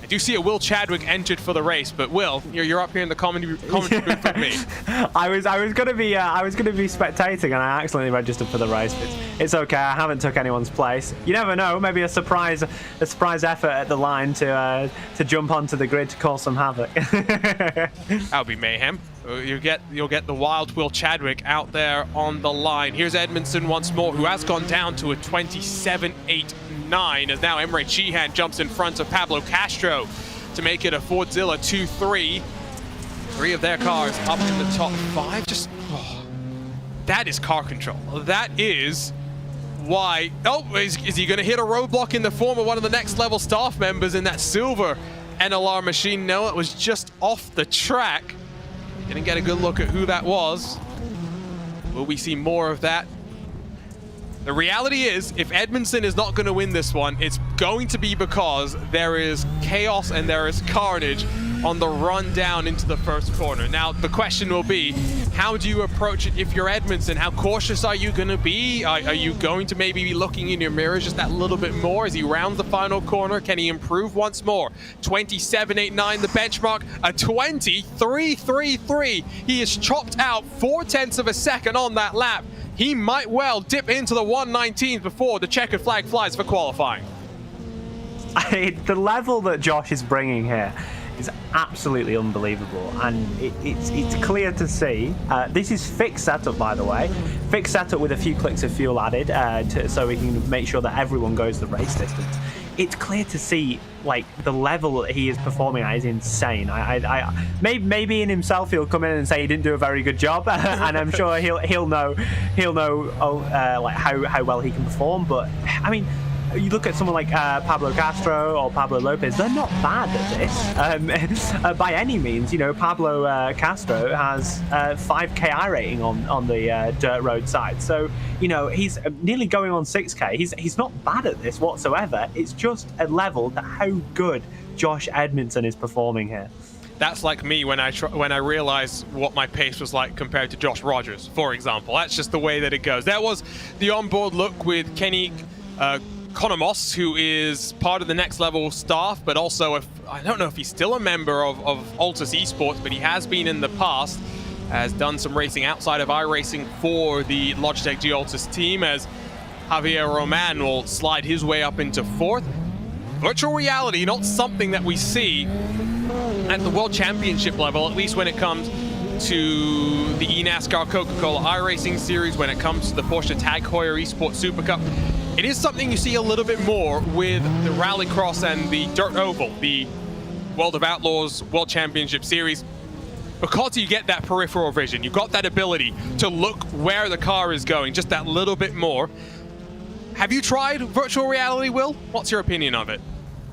I do see a Will Chadwick entered for the race, but Will, you're up here in the commentary booth with me. I was gonna be spectating, and I accidentally registered for the race. It's okay. I haven't took anyone's place. You never know. Maybe a surprise effort at the line to jump onto the grid to cause some havoc. That'll be mayhem. You'll get the wild Will Chadwick out there on the line. Here's Edmondson once more, who has gone down to a 27.89, as now Emre Sheehan jumps in front of Pablo Castro to make it a Fordzilla 2-3. 3 of their cars up in the top 5. That is car control. That is why. Oh, is he going to hit a roadblock in the form of one of the Next Level staff members in that silver NLR machine? No, it was just off the track. Didn't get a good look at who that was. Will we see more of that? The reality is, if Edmondson is not going to win this one, it's going to be because there is chaos and there is carnage on the run down into the first corner. Now, the question will be, How do you approach it if you're Edmondson? How cautious are you going to be? Are you going to maybe be looking in your mirrors just that little bit more as he rounds the final corner? Can he improve once more? 27.89 the benchmark, a 23.33. He has chopped out 0.4 of a second on that lap. He might well dip into the 119s before the checkered flag flies for qualifying. The level that Josh is bringing here is absolutely unbelievable, and it's clear to see. This is fixed setup, by the way. Fixed setup with a few clicks of fuel added so we can make sure that everyone goes the race distance. It's clear to see, like, the level that he is performing at is insane. Maybe in himself he'll come in and say he didn't do a very good job, and I'm sure he'll know like how well he can perform. But I mean, you look at someone like Pablo Castro or Pablo Lopez, they're not bad at this by any means. You know, Pablo Castro has 5 KI rating on the dirt road side. So, you know, he's nearly going on 6K. He's not bad at this whatsoever. It's just a level to how good Josh Edmondson is performing here. That's like me when I realized what my pace was like compared to Josh Rogers, for example. That's just the way that it goes. That was the onboard look with Kenny Konomos, who is part of the Next Level staff, but also, I don't know if he's still a member of Altus Esports, but he has been in the past, has done some racing outside of iRacing for the Logitech G Altus team, as Javier Roman will slide his way up into 4th. Virtual reality, not something that we see at the World Championship level, at least when it comes to the eNASCAR Coca-Cola iRacing Series, when it comes to the Porsche Tag Heuer Esports Super Cup. It is something you see a little bit more with the Rallycross and the Dirt Oval, the World of Outlaws World Championship Series, because you get that peripheral vision. You've got that ability to look where the car is going just that little bit more. Have you tried virtual reality, Will? What's your opinion of it?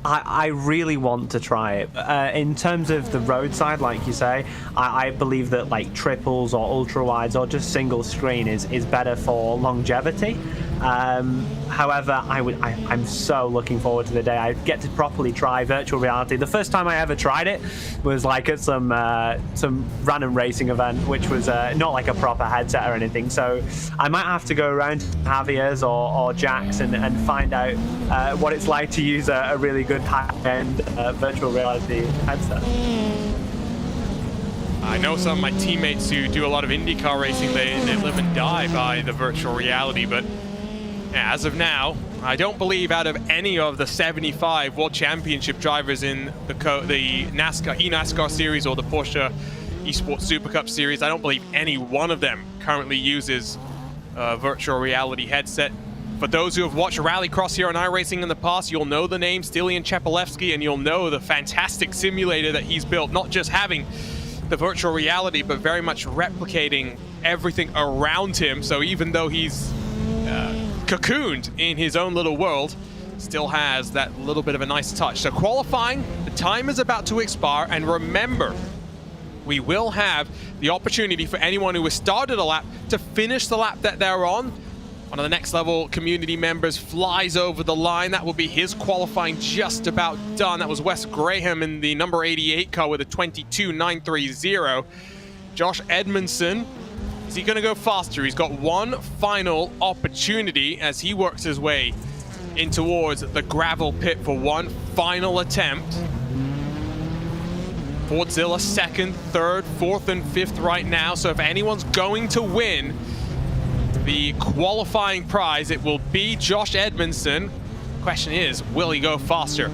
I really want to try it. In terms of the roadside, like you say, I believe that like triples or ultra wides or just single screen is better for longevity. However, I'm so looking forward to the day I get to properly try virtual reality. The first time I ever tried it was like at some random racing event, which was not like a proper headset or anything. So I might have to go around to Javier's or Jack's and find out what it's like to use a really good high-end virtual reality headset. I know some of my teammates who do a lot of IndyCar racing, they live and die by the virtual reality, but as of now, I don't believe out of any of the 75 World Championship drivers in the eNASCAR Series or the Porsche Esports Super Cup Series, I don't believe any one of them currently uses a virtual reality headset. For those who have watched Rallycross here on iRacing in the past, you'll know the name Stilian Chepelevsky, and you'll know the fantastic simulator that he's built, not just having the virtual reality, but very much replicating everything around him. So even though he's cocooned in his own little world, still has that little bit of a nice touch. So qualifying, the time is about to expire, and remember, we will have the opportunity for anyone who has started a lap to finish the lap that they're on. One of the Next Level community members flies over the line. That will be his qualifying just about done. That was Wes Graham in the number 88 car with a 22.930. Josh Edmondson, is he going to go faster? He's got one final opportunity as he works his way in towards the gravel pit for one final attempt. Fordzilla 2nd, 3rd, 4th, and 5th right now. So if anyone's going to win the qualifying prize, it will be Josh Edmondson. Question is, will he go faster?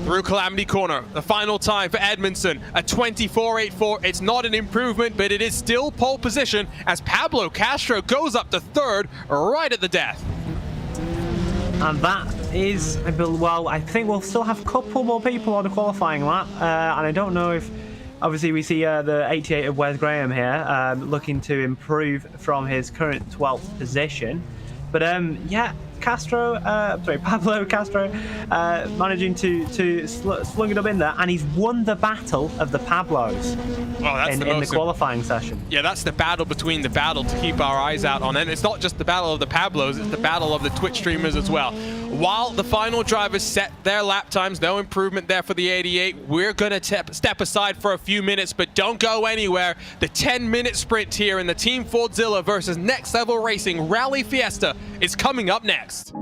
Through Calamity Corner, the final time for Edmondson, a 24.84. It's not an improvement, but it is still pole position as Pablo Castro goes up to 3rd right at the death. And that is, well, I think we'll still have a couple more people on the qualifying lap, and I don't know if, obviously we see the 88 of Wes Graham here, looking to improve from his current 12th position. But yeah, Pablo Castro managing to slung it up in there, and he's won the battle of the Pablos in the qualifying session. Yeah, that's the battle between the battle to keep our eyes out on. And it's not just the battle of the Pablos, it's the battle of the Twitch streamers as well. while the final drivers set their lap times, no improvement there for the 88. We're going to step aside for a few minutes, but don't go anywhere. The 10-minute sprint here in the Team Fordzilla versus Next Level Racing Rally Fiesta is coming up next.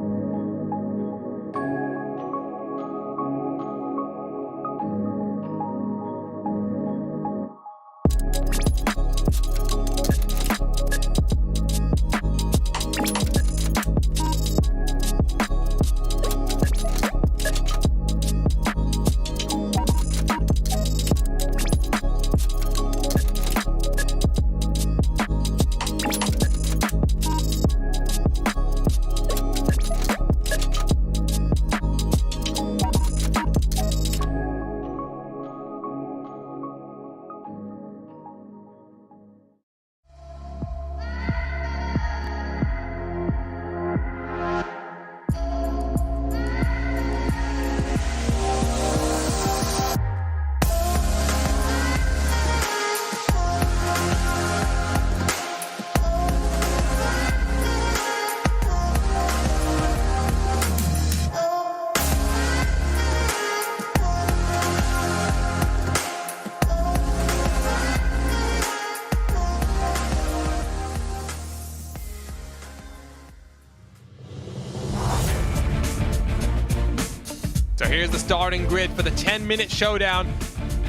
So here's the starting grid for the 10-minute showdown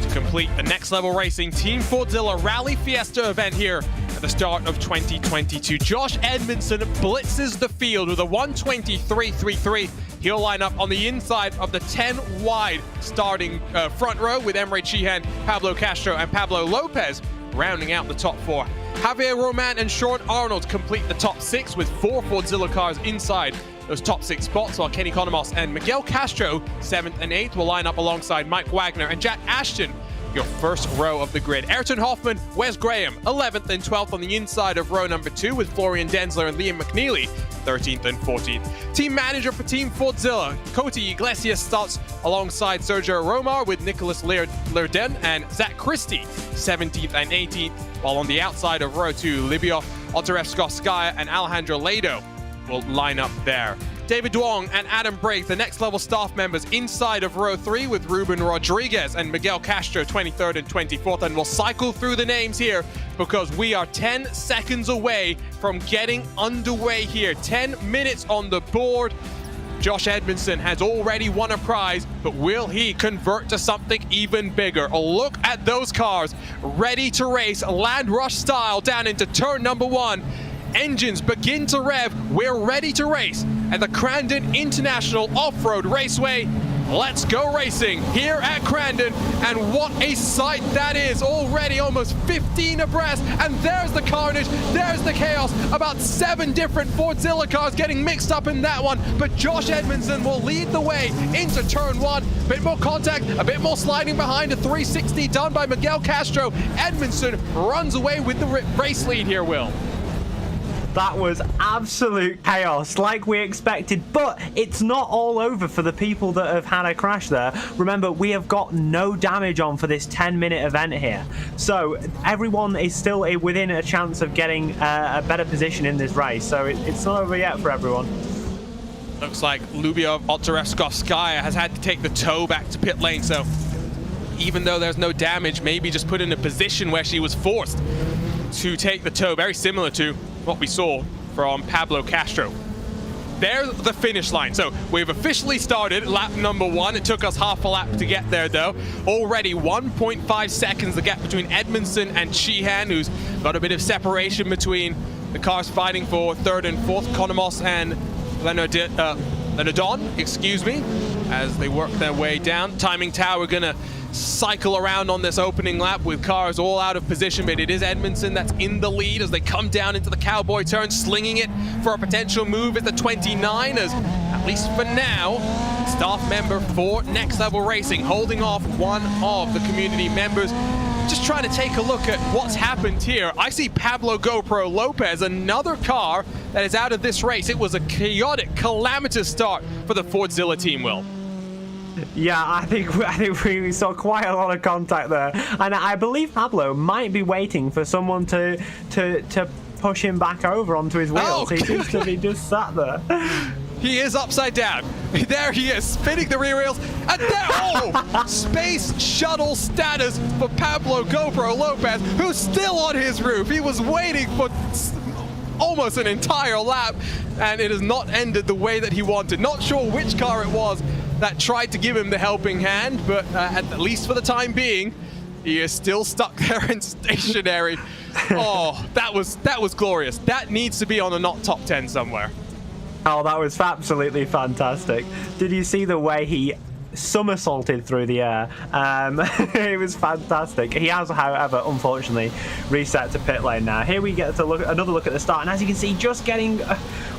to complete the Next Level Racing Team Fordzilla Rally Fiesta event here at the start of 2022. Josh Edmondson blitzes the field with a 1:23.33. He'll line up on the inside of the 10-wide starting front row with Emre Sheehan, Pablo Castro, and Pablo Lopez rounding out the top 4. Javier Roman and Sean Arnold complete the top 6 with 4 Fordzilla cars inside those top 6 spots, while Kenny Economos and Miguel Castro, 7th and 8th, will line up alongside Mike Wagner and Jack Ashton, your first row of the grid. Ayrton Hoffman, Wes Graham, 11th and 12th on the inside of row number 2, with Florian Denzler and Liam McNeely, 13th and 14th. Team manager for Team Fordzilla, Cody Iglesias, starts alongside Sergio Romar with Nicholas Lerden and Zach Christie, 17th and 18th, while on the outside of row 2, Libya Otarevskaya and Alejandro Lado will line up there. David Duong and Adam Brake, the Next Level staff members, inside of row 3 with Ruben Rodriguez and Miguel Castro, 23rd and 24th. And we'll cycle through the names here because we are 10 seconds away from getting underway here. 10 minutes on the board. Josh Edmondson has already won a prize, but will he convert to something even bigger? A look at those cars ready to race, land rush style, down into turn number 1. Engines begin to rev. We're ready to race at the Crandon International Off-Road Raceway. Let's go racing here at Crandon, and what a sight that is. Already almost 15 abreast, and there's the carnage, there's the chaos. About 7 different Fordzilla cars getting mixed up in that one, but Josh Edmondson will lead the way into turn 1. A bit more contact, a bit more sliding behind, a 360 done by Miguel Castro. Edmondson runs away with the race lead here, Will. That was absolute chaos, like we expected, but it's not all over for the people that have had a crash there. Remember, we have got no damage on for this 10-minute event here. So everyone is still within a chance of getting a better position in this race. So it's not over yet for everyone. Looks like Lubia Otarevskaya has had to take the tow back to pit lane. So even though there's no damage, maybe just put in a position where she was forced to take the tow, very similar to what we saw from Pablo Castro. There's the finish line. So we've officially started lap number 1. It took us half a lap to get there though. Already 1.5 seconds the gap between Edmondson and Sheehan, who's got a bit of separation between the cars fighting for 3rd and 4th, Economos and Lenodon, excuse me, as they work their way down. Timing tower gonna cycle around on this opening lap with cars all out of position, but it is Edmondson that's in the lead as they come down into the cowboy turn, slinging it for a potential move at the 29, as at least for now, staff member for Next Level Racing holding off one of the community members. Just trying to take a look at what's happened here. I see Pablo GoPro Lopez, another car that is out of this race. It was a chaotic, calamitous start for the Fordzilla team, Will. Yeah, I think we saw quite a lot of contact there, and I believe Pablo might be waiting for someone to push him back over onto his wheels. Oh. He seems to be just sat there. he is upside down. There he is, spinning the rear wheels, and there, oh! Space shuttle status for Pablo GoPro Lopez, who's still on his roof. He was waiting for almost an entire lap, and it has not ended the way that he wanted. Not sure which car it was that tried to give him the helping hand, but at least for the time being, he is still stuck there and stationary. Oh, that was glorious. That needs to be on the not top 10 somewhere. Oh, that was absolutely fantastic. Did you see the way he somersaulted through the air? It was fantastic. He has, however, unfortunately reset to pit lane now. Here we get to another look at the start, and as you can see, just getting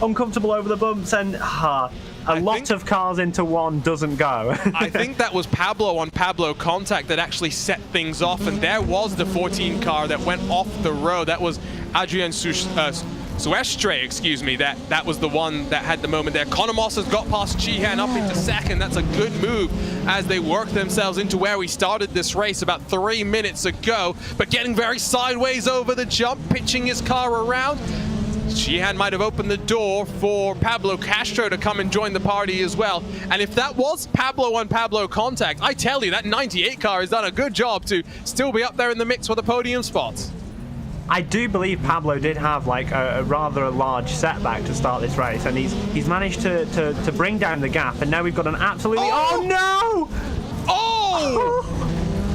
uncomfortable over the bumps, and a lot of cars into one doesn't go. I think that was Pablo on Pablo contact that actually set things off, and there was the 14 car that went off the road. That was Adrian Suestre, excuse me, that was the one that had the moment there. Economos has got past Sheehan up into second. That's a good move as they work themselves into where we started this race about 3 minutes ago, but getting very sideways over the jump, pitching his car around. Sheehan might have opened the door for Pablo Castro to come and join the party as well. And if that was Pablo on Pablo contact, I tell you, that 98 car has done a good job to still be up there in the mix for the podium spots. I do believe Pablo did have like a rather large setback to start this race, and he's managed to bring down the gap, and now we've got an absolutely no!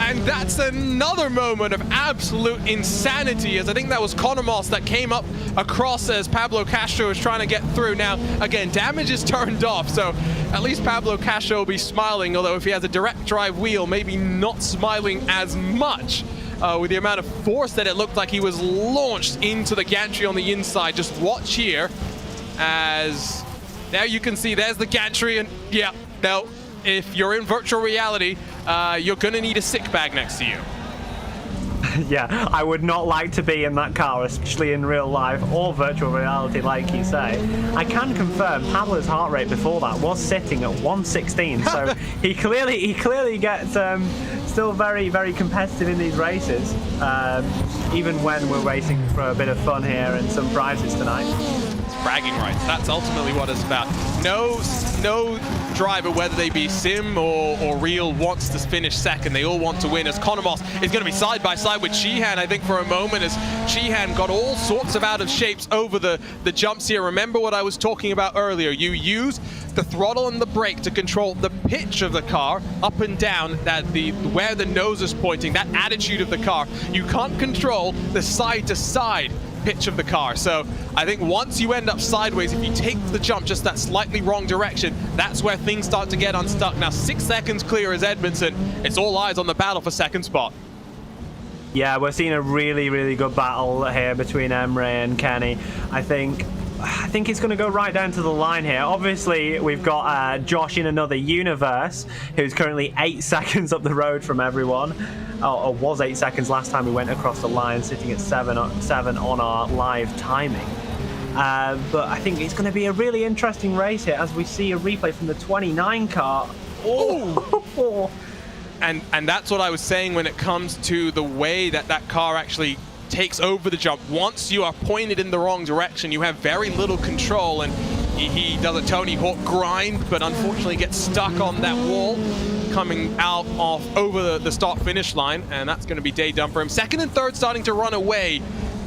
And that's another moment of absolute insanity, as I think that was Economos that came up across as Pablo Castro was trying to get through. Now, again, damage is turned off, so at least Pablo Castro will be smiling, although if he has a direct drive wheel, maybe not smiling as much. With the amount of force that it looked like he was launched into the gantry on the inside. Just watch here as now you can see there's the gantry, and yeah, no, if you're in virtual reality, you're gonna need a sick bag next to you. Yeah, I would not like to be in that car, especially in real life or virtual reality, like you say. I can confirm Pablo's heart rate before that was sitting at 116, so he clearly gets still very, very competitive in these races, even when we're racing for a bit of fun here and some prizes tonight. It's bragging rights. That's ultimately what it's about. No driver, whether they be sim or real, wants to finish second. They all want to win, as Economos is going to be side by side with Sheehan, I think, for a moment, as Sheehan got all sorts of out of shapes over the jumps here. Remember what I was talking about earlier. You use the throttle and the brake to control the pitch of the car up and down, where the nose is pointing, that attitude of the car. You can't control the side to side pitch of the car. So I think once you end up sideways, if you take the jump just that slightly wrong direction, that's where things start to get unstuck. Now 6 seconds clear as Edmondson. It's all eyes on the battle for second spot. Yeah, we're seeing a really, really good battle here between Emre and Kenny. I think it's going to go right down to the line here. Obviously, we've got Josh in another universe, who's currently 8 seconds up the road from everyone. Or was 8 seconds last time we went across the line, sitting at 7 on our live timing. But I think it's going to be a really interesting race here, as we see a replay from the 29 car. Oh! And that's what I was saying when it comes to the way that car actually takes over the jump. Once you are pointed in the wrong direction, you have very little control, and he does a Tony Hawk grind, but unfortunately gets stuck on that wall coming out over the start-finish line, and that's going to be day done for him. Second and third starting to run away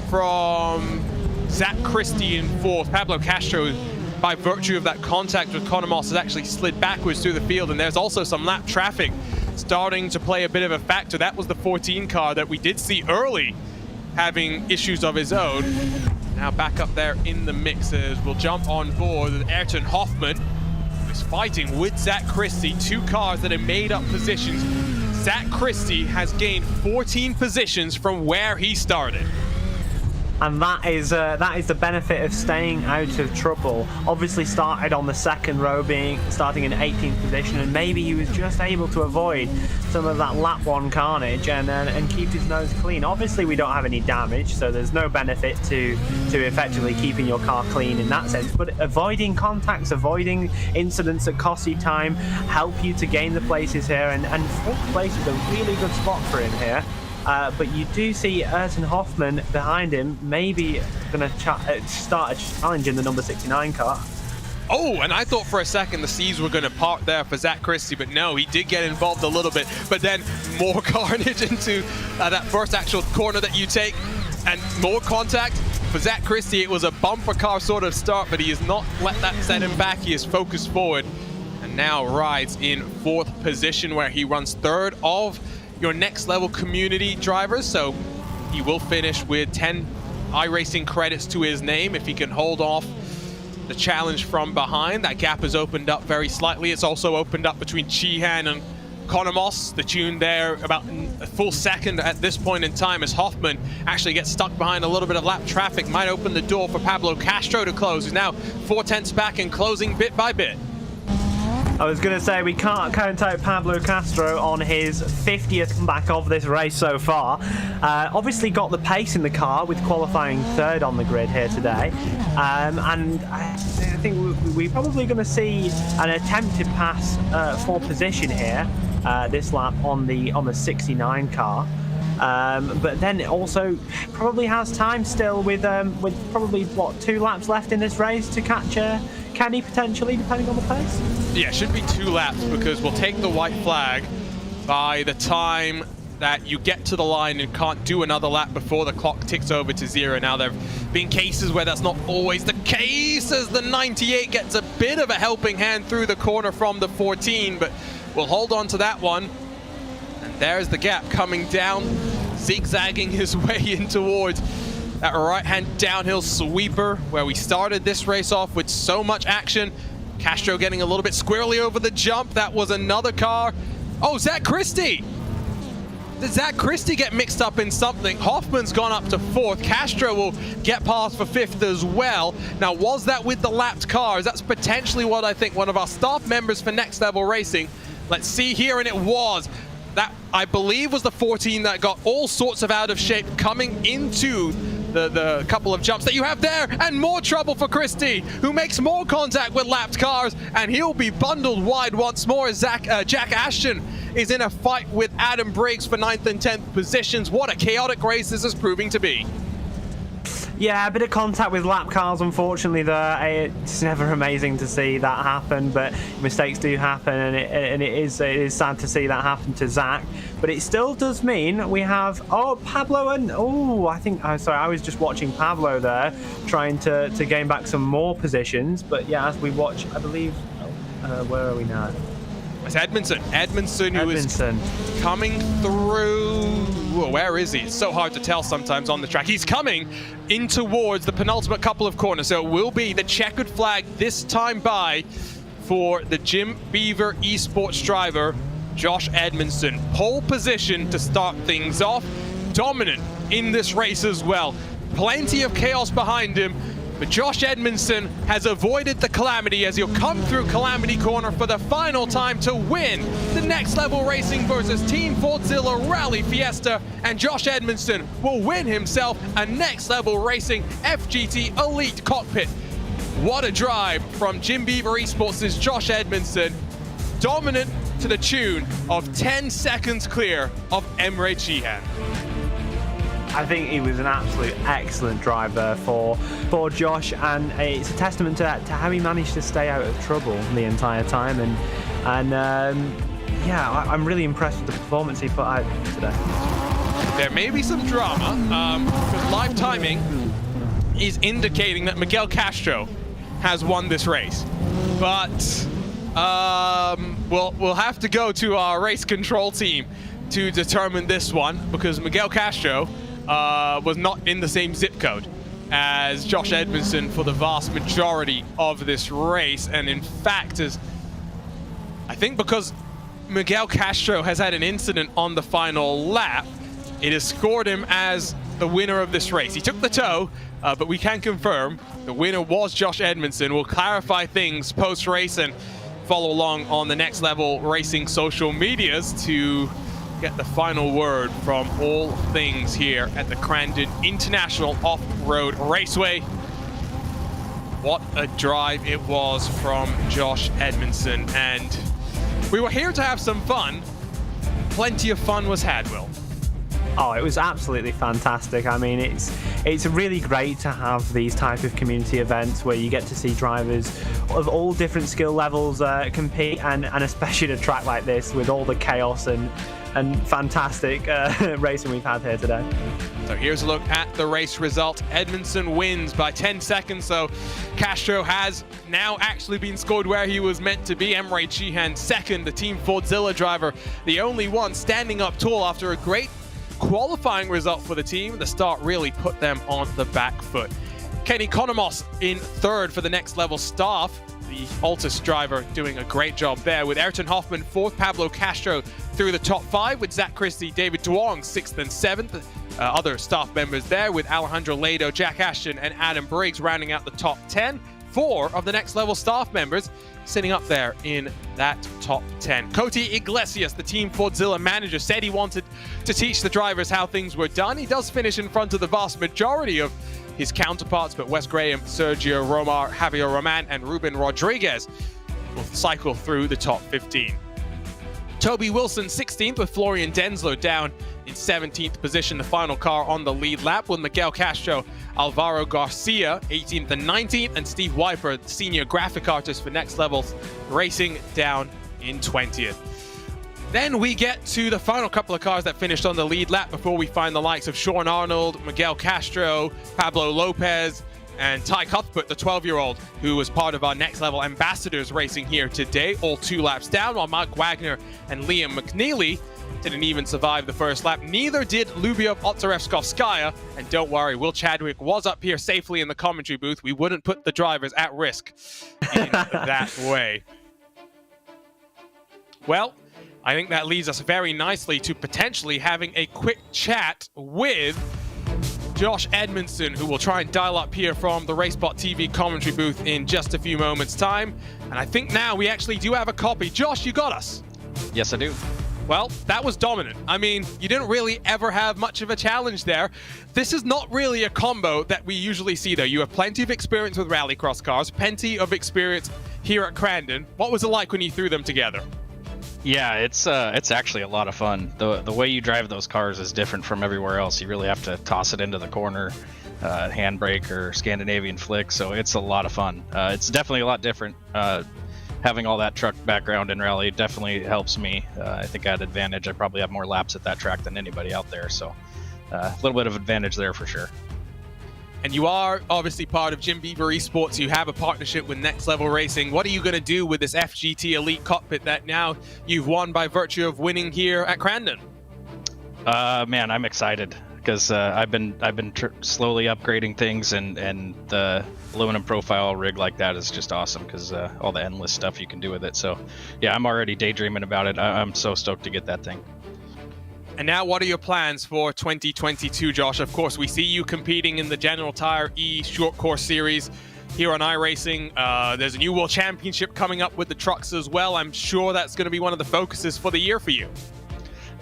from Zach Christie in fourth. Pablo Castro, by virtue of that contact with Economos, has actually slid backwards through the field, and there's also some lap traffic starting to play a bit of a factor. That was the 14 car that we did see early having issues of his own. Now back up there in the mixes. We'll jump on board with Ayrton Hoffman, who's fighting with Zach Christie. 2 cars that have made up positions. Zach Christie has gained 14 positions from where he started. And that is the benefit of staying out of trouble. Obviously started on the second row, starting in 18th position, and maybe he was just able to avoid some of that lap 1 carnage and keep his nose clean. Obviously we don't have any damage, so there's no benefit to effectively keeping your car clean in that sense, but avoiding contacts, avoiding incidents that cost you time, help you to gain the places here, and 4th place is a really good spot for him here. But you do see Ayrton Hoffman behind him, maybe going to start a challenge in the number 69 car. Oh, and I thought for a second the Seas were going to part there for Zach Christie, but no, he did get involved a little bit. But then more carnage into that first actual corner that you take, and more contact. For Zach Christie, it was a bumper car sort of start, but he has not let that set him back. He is focused forward and now rides in 4th position, where he runs 3rd of your next level community drivers. So he will finish with 10 iRacing credits to his name if he can hold off the challenge from behind. That gap has opened up very slightly. It's also opened up between Chihan and Konomos. The tune there about a full second at this point in time, as Hoffman actually gets stuck behind a little bit of lap traffic. Might open the door for Pablo Castro to close, who's now 4/10 back and closing bit by bit. I was going to say, we can't count out Pablo Castro on his 50th comeback of this race so far. Obviously got the pace in the car with qualifying 3rd on the grid here today. And I think we're probably going to see an attempted pass for position here this lap on the 69 car. But then also probably has time still with probably, what, 2 laps left in this race to catch Kenny potentially, depending on the pace? Yeah, should be 2 laps, because we'll take the white flag by the time that you get to the line and can't do another lap before the clock ticks over to 0. Now, there have been cases where that's not always the case, as the 98 gets a bit of a helping hand through the corner from the 14, but we'll hold on to that one. And there's the gap coming down, zigzagging his way in towards that right-hand downhill sweeper, where we started this race off with so much action. Castro getting a little bit squirrely over the jump. That was another car. Oh, Zach Christie! Did Zach Christie get mixed up in something? Hoffman's gone up to 4th. Castro will get past for 5th as well. Now, was that with the lapped cars? That's potentially what I think one of our staff members for Next Level Racing. Let's see here, and it was. That, I believe, was the 14 that got all sorts of out of shape coming into the couple of jumps that you have there, and more trouble for Christie, who makes more contact with lapped cars, and he'll be bundled wide once more as Jack Ashton is in a fight with Adam Briggs for 9th and 10th positions. What a chaotic race this is proving to be. Yeah, a bit of contact with lap cars, unfortunately, there. It's never amazing to see that happen, but mistakes do happen, and it is sad to see that happen to Zach. But it still does mean we have, Pablo, and sorry, I was just watching Pablo there, trying to gain back some more positions. But yeah, as we watch, I believe, where are we now? It's Edmondson, who is coming through. Whoa, where is he? It's so hard to tell sometimes on the track. He's coming in towards the penultimate couple of corners. So it will be the checkered flag this time by for the Jim Beaver esports driver, Josh Edmondson. Pole position to start things off. Dominant in this race as well. Plenty of chaos behind him. But Josh Edmondson has avoided the calamity as he'll come through Calamity Corner for the final time to win the Next Level Racing versus Team Fordzilla Rally Fiesta. And Josh Edmondson will win himself a Next Level Racing FGT Elite Cockpit. What a drive from Jim Beaver Esports' Josh Edmondson. Dominant to the tune of 10 seconds clear of Emre Cihan. I think he was an absolute excellent drive there for Josh, and it's a testament to how he managed to stay out of trouble the entire time. And yeah, I'm really impressed with the performance he put out today. There may be some drama, because live timing is indicating that Miguel Castro has won this race. But we'll have to go to our race control team to determine this one, because Miguel Castro was not in the same zip code as Josh Edmondson for the vast majority of this race. And in fact, I think because Miguel Castro has had an incident on the final lap, it has scored him as the winner of this race. He took the tow, but we can confirm the winner was Josh Edmondson. We'll clarify things post-race and follow along on the Next Level Racing social medias to get the final word from all things here at the Crandon International Off-Road Raceway. What a drive it was from Josh Edmondson, and we were here to have some fun. Plenty of fun was had, Will. Oh, it was absolutely fantastic. I mean, it's really great to have these type of community events where you get to see drivers of all different skill levels compete, and especially at a track like this with all the chaos and fantastic racing we've had here today. So here's a look at the race result. Edmondson wins by 10 seconds, so Castro has now actually been scored where he was meant to be. Emre Sheehan second, the Team Fordzilla driver, the only one standing up tall after a great qualifying result for the team. The start really put them on the back foot. Kenny Konomos in third for the Next Level staff. The Altus driver doing a great job there, with Ayrton Hoffman fourth, Pablo Castro through the top five, with Zach Christie, David Duong sixth and seventh. Other staff members there with Alejandro Lado, Jack Ashton and Adam Briggs rounding out the top 10. 4 of the Next Level staff members sitting up there in that top 10. Cody Iglesias, the Team Fordzilla manager, said he wanted to teach the drivers how things were done. He does finish in front of the vast majority of his counterparts, but Wes Graham, Sergio Romar, Javier Roman and Ruben Rodriguez will cycle through the top 15. Toby Wilson 16th, with Florian Denslow down in 17th position, the final car on the lead lap, with Miguel Castro, Alvaro Garcia 18th and 19th, and Steve Wiper, the senior graphic artist for Next Level Racing, down in 20th. Then we get to the final couple of cars that finished on the lead lap before we find the likes of Sean Arnold, Miguel Castro, Pablo Lopez, and Ty Cuthbert, the 12-year-old, who was part of our Next Level ambassadors racing here today, all 2 laps down, while Mark Wagner and Liam McNeely didn't even survive the first lap. Neither did Lubiov Otarevskovskaya, and don't worry, Will Chadwick was up here safely in the commentary booth. We wouldn't put the drivers at risk in that way. Well, I think that leads us very nicely to potentially having a quick chat with Josh Edmondson, who will try and dial up here from the RaceSpotTV commentary booth in just a few moments' time. And I think now we actually do have a copy. Josh, you got us? Yes, I do. Well, that was dominant. I mean, you didn't really ever have much of a challenge there. This is not really a combo that we usually see, though. You have plenty of experience with rallycross cars, plenty of experience here at Crandon. What was it like when you threw them together? Yeah, it's actually a lot of fun. The way you drive those cars is different from everywhere else. You really have to toss it into the corner, handbrake or Scandinavian flick, so it's a lot of fun. It's definitely a lot different. Having all that truck background in rally definitely helps me. I think I had advantage. I probably have more laps at that track than anybody out there, so a little bit of advantage there for sure. And you are obviously part of Jim Beaver Esports. You have a partnership with Next Level Racing. What are you going to do with this FGT Elite cockpit that now you've won by virtue of winning here at Crandon? Man, I'm excited because I've been slowly upgrading things, and the aluminum profile rig like that is just awesome because all the endless stuff you can do with it. So yeah, I'm already daydreaming about it. I'm so stoked to get that thing. And now, what are your plans for 2022, Josh? Of course, we see you competing in the General Tire E Short Course Series here on iRacing. There's a new World Championship coming up with the trucks as well. I'm sure that's going to be one of the focuses for the year for you.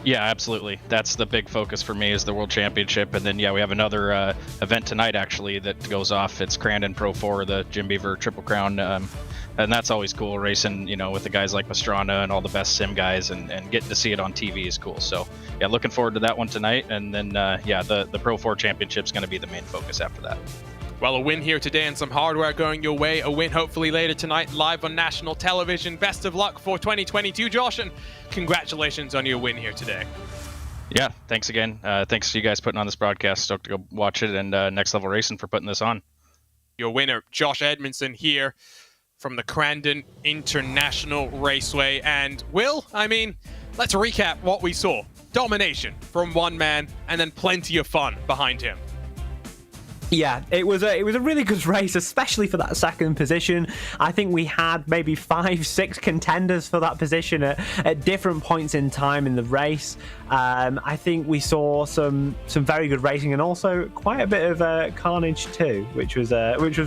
Yeah, absolutely. That's the big focus for me, is the World Championship. And then, yeah, we have another event tonight, actually, that goes off. It's Crandon Pro 4, the Jim Beaver Triple Crown. And that's always cool, racing, with the guys like Pastrana and all the best sim guys, and getting to see it on TV is cool. So, yeah, looking forward to that one tonight. And then, the Pro 4 Championship's going to be the main focus after that. Well, a win here today and some hardware going your way. A win hopefully later tonight live on national television. Best of luck for 2022, Josh, and congratulations on your win here today. Yeah, thanks again. Thanks to you guys putting on this broadcast. Stoked to go watch it, and Next Level Racing for putting this on. Your winner, Josh Edmondson, here from the Crandon International Raceway. And Will, let's recap what we saw. Domination from one man, and then plenty of fun behind him. Yeah, it was a really good race, especially for that second position. I think we had maybe 5-6 contenders for that position at different points in time in the race. I think we saw some very good racing, and also quite a bit of carnage too, which was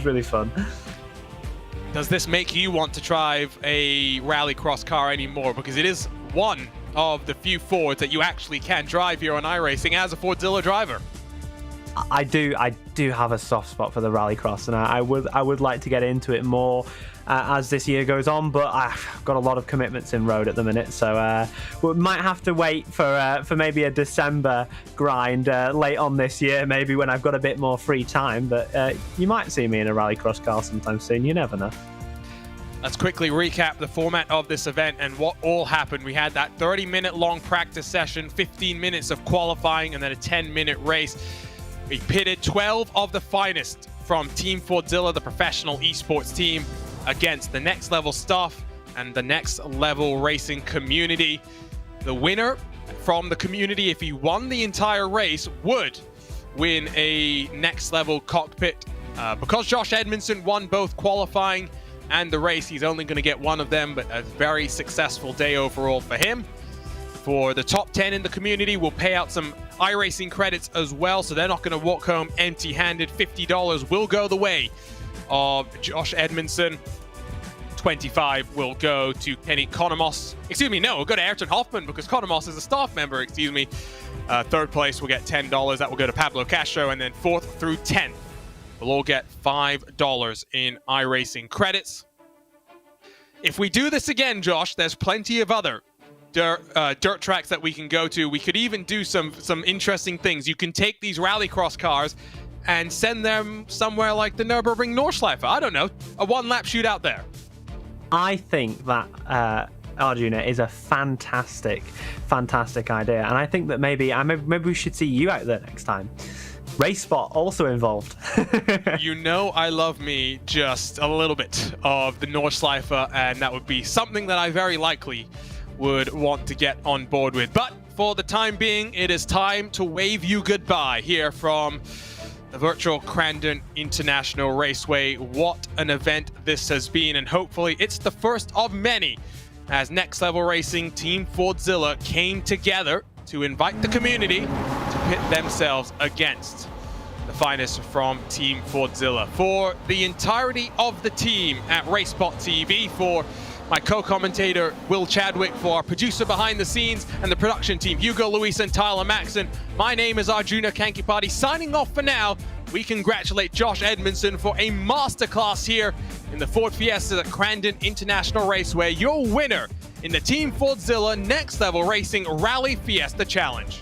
really fun. Does this make you want to drive a rallycross car anymore? Because it is one of the few Fords that you actually can drive here on iRacing as a Fordzilla driver. I do. I do have a soft spot for the rallycross, and I would like to get into it more as this year goes on, but I've got a lot of commitments in road at the minute, so we might have to wait for maybe a December grind late on this year, maybe when I've got a bit more free time. But you might see me in a rallycross car sometime soon. You never know. Let's quickly recap the format of this event and what all happened. We had that 30-minute long practice session, 15 minutes of qualifying, and then a 10-minute race. We pitted 12 of the finest from Team Fordzilla, the professional esports team, against the next level stuff and the next level racing community. The winner from the community, if he won the entire race, would win a next level cockpit. Because Josh Edmondson won both qualifying and the race, he's only going to get one of them, but a very successful day overall for him. For the top 10 in the community, we'll pay out some iRacing credits as well, so they're not going to walk home empty-handed. $50 will go the way of Josh Edmondson. 25 will go to Kenny Konomos. Excuse me, no, we'll go to Ayrton Hoffman because Konomos is a staff member, excuse me. Third place will get $10. That will go to Pablo Castro, and then 4th through 10th will all get $5 in iRacing credits. If we do this again, Josh, there's plenty of other dirt tracks that we can go to. We could even do some interesting things. You can take these rallycross cars and send them somewhere like the Nürburgring Nordschleife. I don't know, a one-lap shootout there. I think that Arjuna is a fantastic idea, and I think that maybe we should see you out there next time. RaceSpot also involved. You know I love me just a little bit of the Nordschleife, and that would be something that I very likely would want to get on board with. But for the time being, it is time to wave you goodbye here from the virtual Crandon International Raceway. What an event this has been, and hopefully it's the first of many as Next Level Racing Team Fordzilla came together to invite the community to pit themselves against the finest from Team Fordzilla. For the entirety of the team at RaceSpotTV, for my co-commentator Will Chadwick, for our producer behind the scenes and the production team Hugo Luis and Tyler Maxon, my name is Arjuna Kankipati, signing off for now. We congratulate Josh Edmondson for a masterclass here in the Ford Fiesta at Crandon International Raceway, your winner in the Team Fordzilla Next Level Racing Rally Fiesta Challenge.